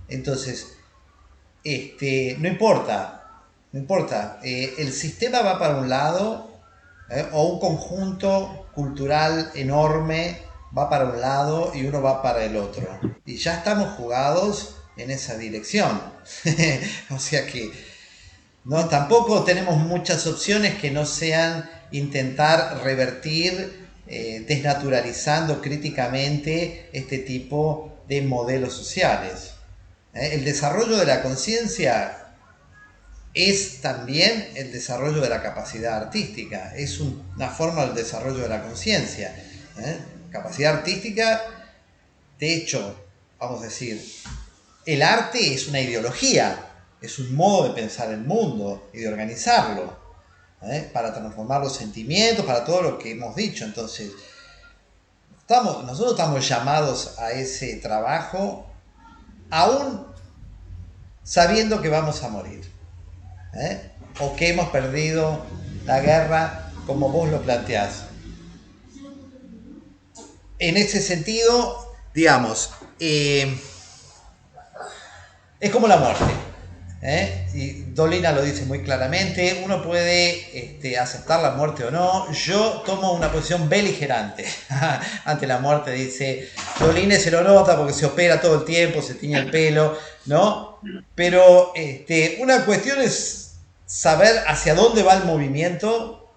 Entonces, no importa, no importa. El sistema va para un lado, o un conjunto cultural enorme va para un lado y uno va para el otro. Y ya estamos jugados en esa dirección. O sea que no, tampoco tenemos muchas opciones que no sean intentar revertir, desnaturalizando críticamente este tipo de modelos sociales. El desarrollo de la conciencia es también el desarrollo de la capacidad artística, es una forma del desarrollo de la conciencia. Capacidad artística, de hecho, vamos a decir, el arte es una ideología es un modo de pensar el mundo y de organizarlo, para transformar los sentimientos, para todo lo que hemos dicho. Entonces, nosotros estamos llamados a ese trabajo aún sabiendo que vamos a morir, o que hemos perdido la guerra, como vos lo planteás. En ese sentido, digamos, es como la muerte. Y Dolina lo dice muy claramente, uno puede aceptar la muerte o no. Yo tomo una posición beligerante ante la muerte, dice Dolina, se lo nota porque se opera todo el tiempo, se tiñe el pelo, ¿no? Pero una cuestión es saber hacia dónde va el movimiento,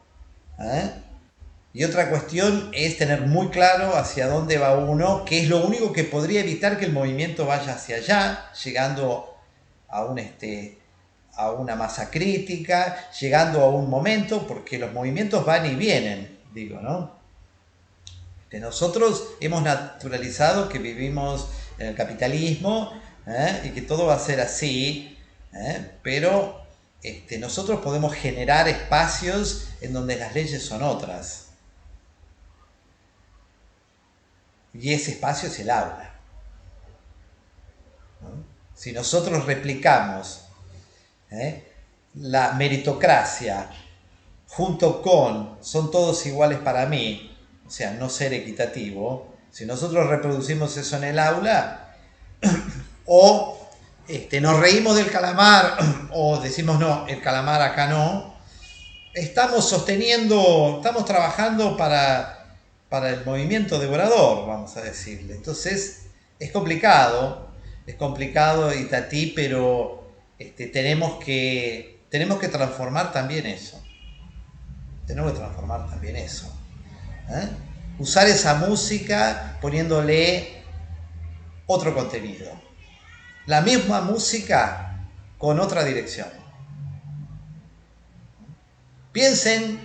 y otra cuestión es tener muy claro hacia dónde va uno, que es lo único que podría evitar que el movimiento vaya hacia allá, llegando a una masa crítica, llegando a un momento, porque los movimientos van y vienen, digo, ¿no? Nosotros hemos naturalizado que vivimos en el capitalismo, y que todo va a ser así, pero nosotros podemos generar espacios en donde las leyes son otras. Y ese espacio es el aula, ¿no? Si nosotros replicamos la meritocracia junto con son todos iguales para mí, o sea, no ser equitativo, si nosotros reproducimos eso en el aula, o nos reímos del calamar, o decimos no, el calamar acá no, estamos trabajando para el movimiento devorador, vamos a decirle. Entonces, es complicado, Itatí, pero tenemos que transformar también eso. Usar esa música poniéndole otro contenido. La misma música con otra dirección. Piensen,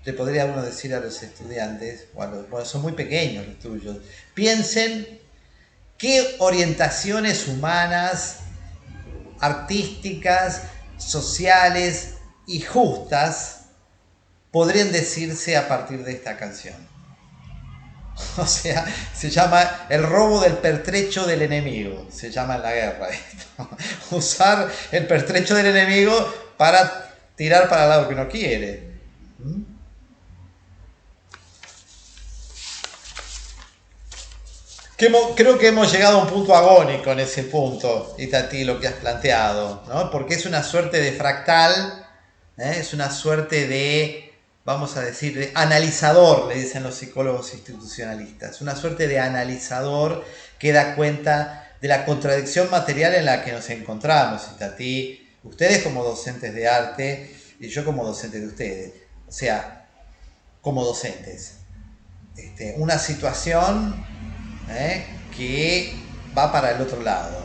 le podría uno decir a los estudiantes, bueno, son muy pequeños los tuyos, piensen qué orientaciones humanas, artísticas, sociales y justas podrían decirse a partir de esta canción. O sea, se llama el robo del pertrecho del enemigo, se llama en la guerra esto. Usar el pertrecho del enemigo para tirar para el lado que uno quiere. Creo que hemos llegado a un punto agónico en ese punto, Itatí, lo que has planteado, ¿no? Porque es una suerte de fractal, es una suerte de, vamos a decir, de analizador, le dicen los psicólogos institucionalistas, una suerte de analizador que da cuenta de la contradicción material en la que nos encontramos, Itatí, ustedes como docentes de arte y yo como docente de ustedes, o sea, como docentes. Una situación que va para el otro lado.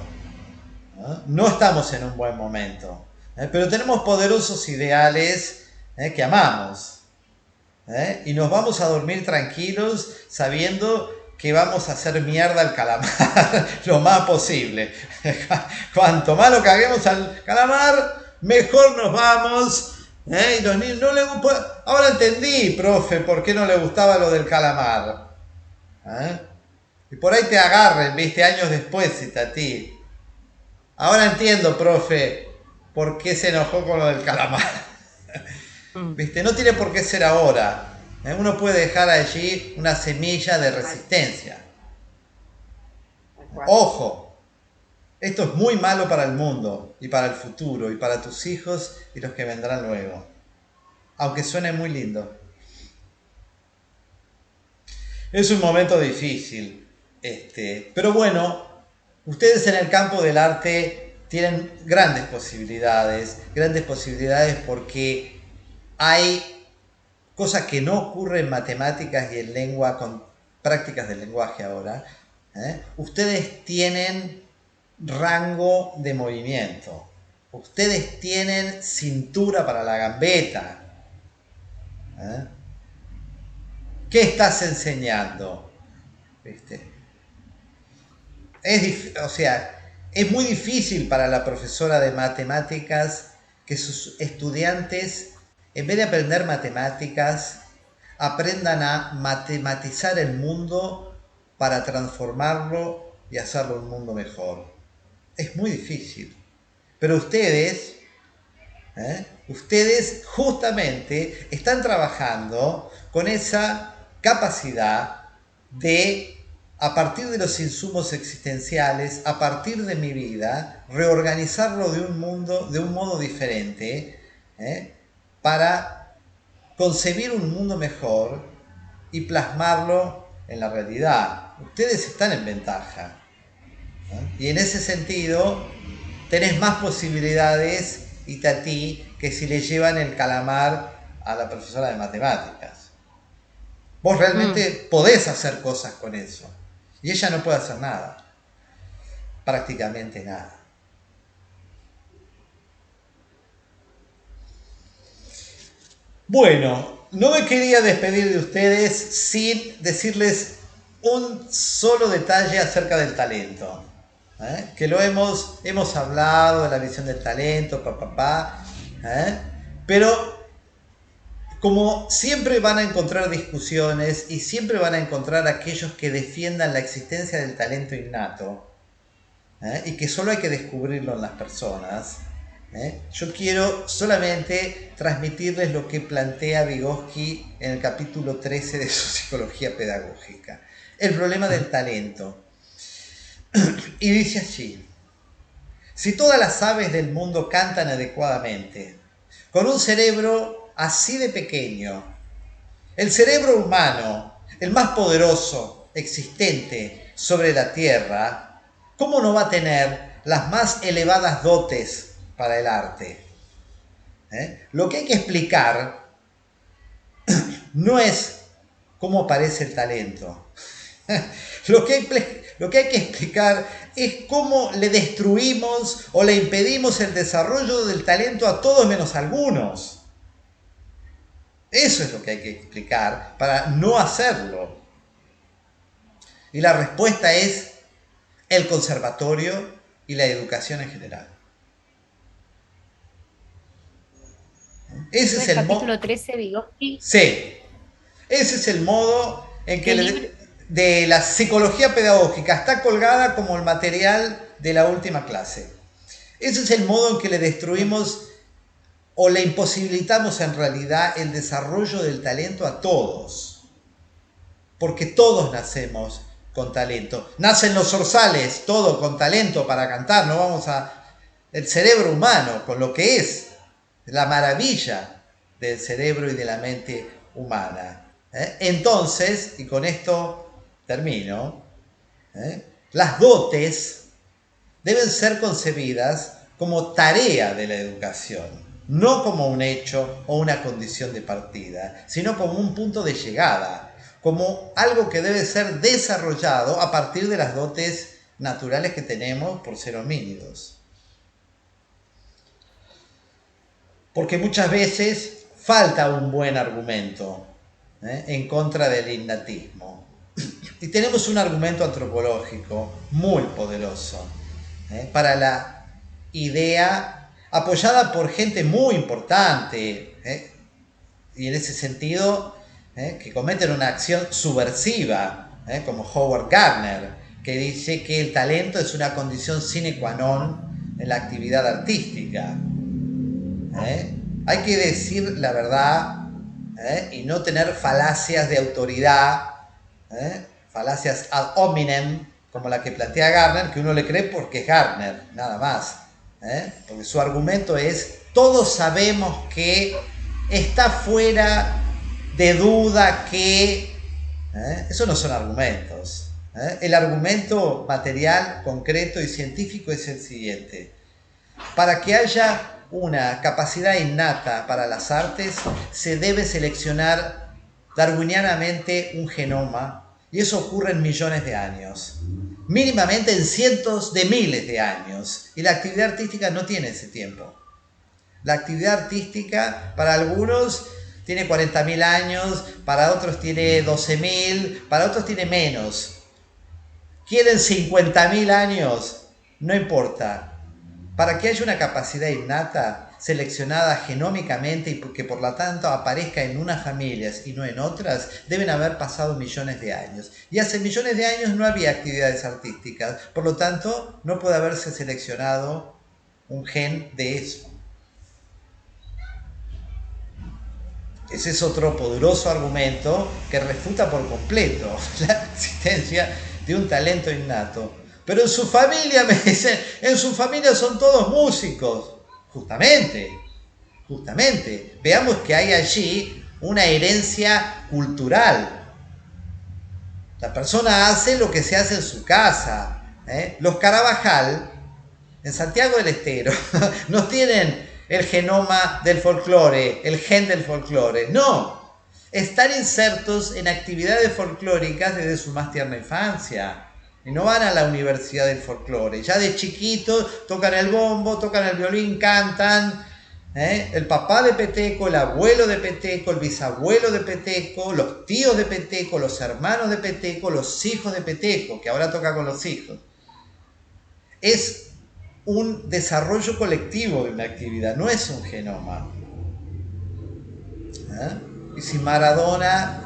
No estamos en un buen momento, pero tenemos poderosos ideales que amamos, y nos vamos a dormir tranquilos sabiendo que vamos a hacer mierda al calamar lo más posible. Cuanto más lo caguemos al calamar, mejor nos vamos. Y los niños no le gusta. Ahora entendí, profe, por qué no le gustaba lo del calamar. Y por ahí te agarren, viste, años después, Itatí. Ahora entiendo, profe, por qué se enojó con lo del calamar. Viste, no tiene por qué ser ahora. Uno puede dejar allí una semilla de resistencia. Ojo, esto es muy malo para el mundo y para el futuro y para tus hijos y los que vendrán luego. Aunque suene muy lindo. Es un momento difícil. Pero bueno, ustedes en el campo del arte tienen grandes posibilidades porque hay cosas que no ocurren en matemáticas y en lengua con prácticas del lenguaje ahora. Ustedes tienen rango de movimiento, ustedes tienen cintura para la gambeta. ¿Qué estás enseñando? ¿Viste? O sea, Es muy difícil para la profesora de matemáticas que sus estudiantes, en vez de aprender matemáticas, aprendan a matematizar el mundo para transformarlo y hacerlo un mundo mejor. Es muy difícil. Pero ustedes justamente están trabajando con esa capacidad de, a partir de los insumos existenciales, a partir de mi vida, reorganizarlo de un modo diferente, para concebir un mundo mejor y plasmarlo en la realidad. Ustedes están en ventaja. Y en ese sentido, tenés más posibilidades, Itatí, que si le llevan el calamar a la profesora de matemáticas. Vos realmente podés hacer cosas con eso. Y ella no puede hacer nada. Prácticamente nada. Bueno, no me quería despedir de ustedes sin decirles un solo detalle acerca del talento. Que lo hemos hablado de la visión del talento, pero como siempre van a encontrar discusiones y siempre van a encontrar aquellos que defiendan la existencia del talento innato, y que solo hay que descubrirlo en las personas, yo quiero solamente transmitirles lo que plantea Vygotsky en el capítulo 13 de su Psicología Pedagógica, el problema del talento. Y dice así: si todas las aves del mundo cantan adecuadamente, con un cerebro así de pequeño, el cerebro humano, el más poderoso existente sobre la Tierra, ¿cómo no va a tener las más elevadas dotes para el arte? Lo que hay que explicar no es cómo aparece el talento. Lo que hay que explicar es cómo le destruimos o le impedimos el desarrollo del talento a todos menos a algunos. Eso es lo que hay que explicar para no hacerlo. Y la respuesta es el conservatorio y la educación en general. Ese es el capítulo 13, Vygotsky. Sí. Ese es el modo en que de la psicología pedagógica está colgada como el material de la última clase. Ese es el modo en que le destruimos o le imposibilitamos en realidad el desarrollo del talento a todos. Porque todos nacemos con talento. Nacen los zorzales, todo con talento para cantar. No vamos a... El cerebro humano, con lo que es la maravilla del cerebro y de la mente humana. Entonces, y con esto termino, las dotes deben ser concebidas como tarea de la educación, no como un hecho o una condición de partida, sino como un punto de llegada, como algo que debe ser desarrollado a partir de las dotes naturales que tenemos por ser homínidos. Porque muchas veces falta un buen argumento en contra del innatismo. Y tenemos un argumento antropológico muy poderoso para la idea apoyada por gente muy importante, y en ese sentido que cometen una acción subversiva, como Howard Gardner, que dice que el talento es una condición sine qua non en la actividad artística. Hay que decir la verdad, y no tener falacias de autoridad, falacias ad hominem, como la que plantea Gardner, que uno le cree porque es Gardner, nada más. Porque su argumento es: todos sabemos que está fuera de duda que... Eso no son argumentos. El argumento material, concreto y científico es el siguiente: para que haya una capacidad innata para las artes, se debe seleccionar darwinianamente un genoma, y eso ocurre en millones de años, mínimamente en cientos de miles de años, y la actividad artística no tiene ese tiempo. La actividad artística para algunos tiene 40.000 años, para otros tiene 12.000, para otros tiene menos. ¿Quieren 50.000 años no importa. Para que haya una capacidad innata, seleccionada genómicamente y que por lo tanto aparezca en unas familias y no en otras, deben haber pasado millones de años. Y hace millones de años no había actividades artísticas, por lo tanto no puede haberse seleccionado un gen de eso. Ese es otro poderoso argumento que refuta por completo la existencia de un talento innato. Pero en su familia, me dicen, en su familia son todos músicos. Justamente. Veamos que hay allí una herencia cultural. La persona hace lo que se hace en su casa. Los Carabajal, en Santiago del Estero, no tienen el genoma del folclore, el gen del folclore. No, están insertos en actividades folclóricas desde su más tierna infancia. Y no van a la universidad del folclore. Ya de chiquitos tocan el bombo, tocan el violín, cantan. El papá de Peteco, el abuelo de Peteco, el bisabuelo de Peteco, los tíos de Peteco, los hermanos de Peteco, los hijos de Peteco, que ahora toca con los hijos. Es un desarrollo colectivo de una actividad, no es un genoma. Y si Maradona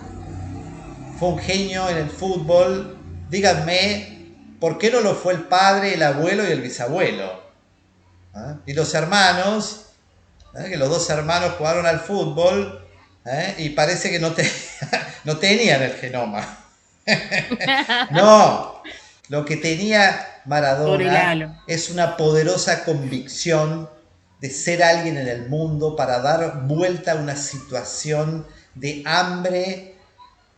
fue un genio en el fútbol, díganme, ¿por qué no lo fue el padre, el abuelo y el bisabuelo? Y los hermanos, que los dos hermanos jugaron al fútbol, y parece que no tenían el genoma. No, lo que tenía Maradona es una poderosa convicción de ser alguien en el mundo para dar vuelta a una situación de hambre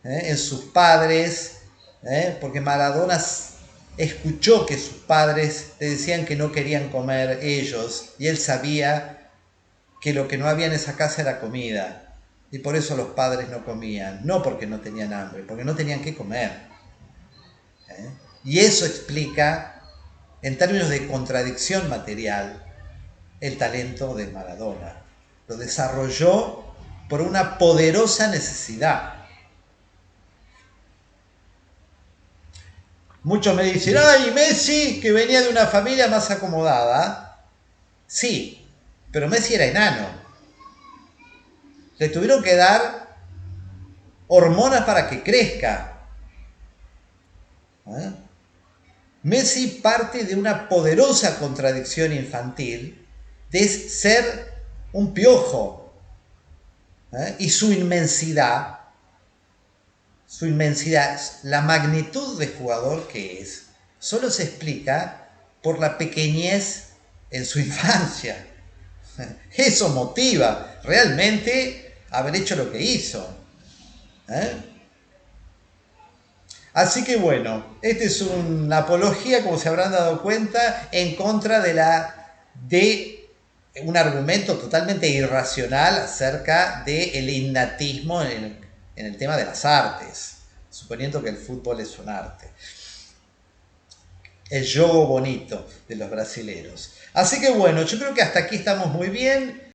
en sus padres, porque Maradona escuchó que sus padres le decían que no querían comer ellos y él sabía que lo que no había en esa casa era comida y por eso los padres no comían, no porque no tenían hambre, porque no tenían que comer. Y eso explica, en términos de contradicción material, el talento de Maradona. Lo desarrolló por una poderosa necesidad. Muchos me dicen, ¡ay, Messi, que venía de una familia más acomodada! Sí, pero Messi era enano. Le tuvieron que dar hormonas para que crezca. Messi parte de una poderosa contradicción infantil de ser un piojo. Y su inmensidad, la magnitud de jugador que es, solo se explica por la pequeñez en su infancia. Eso motiva realmente haber hecho lo que hizo. Así que bueno, esta es una apología, como se habrán dado cuenta, en contra de un argumento totalmente irracional acerca del innatismo en el tema de las artes, suponiendo que el fútbol es un arte. El jogo bonito de los brasileros. Así que bueno, yo creo que hasta aquí estamos muy bien.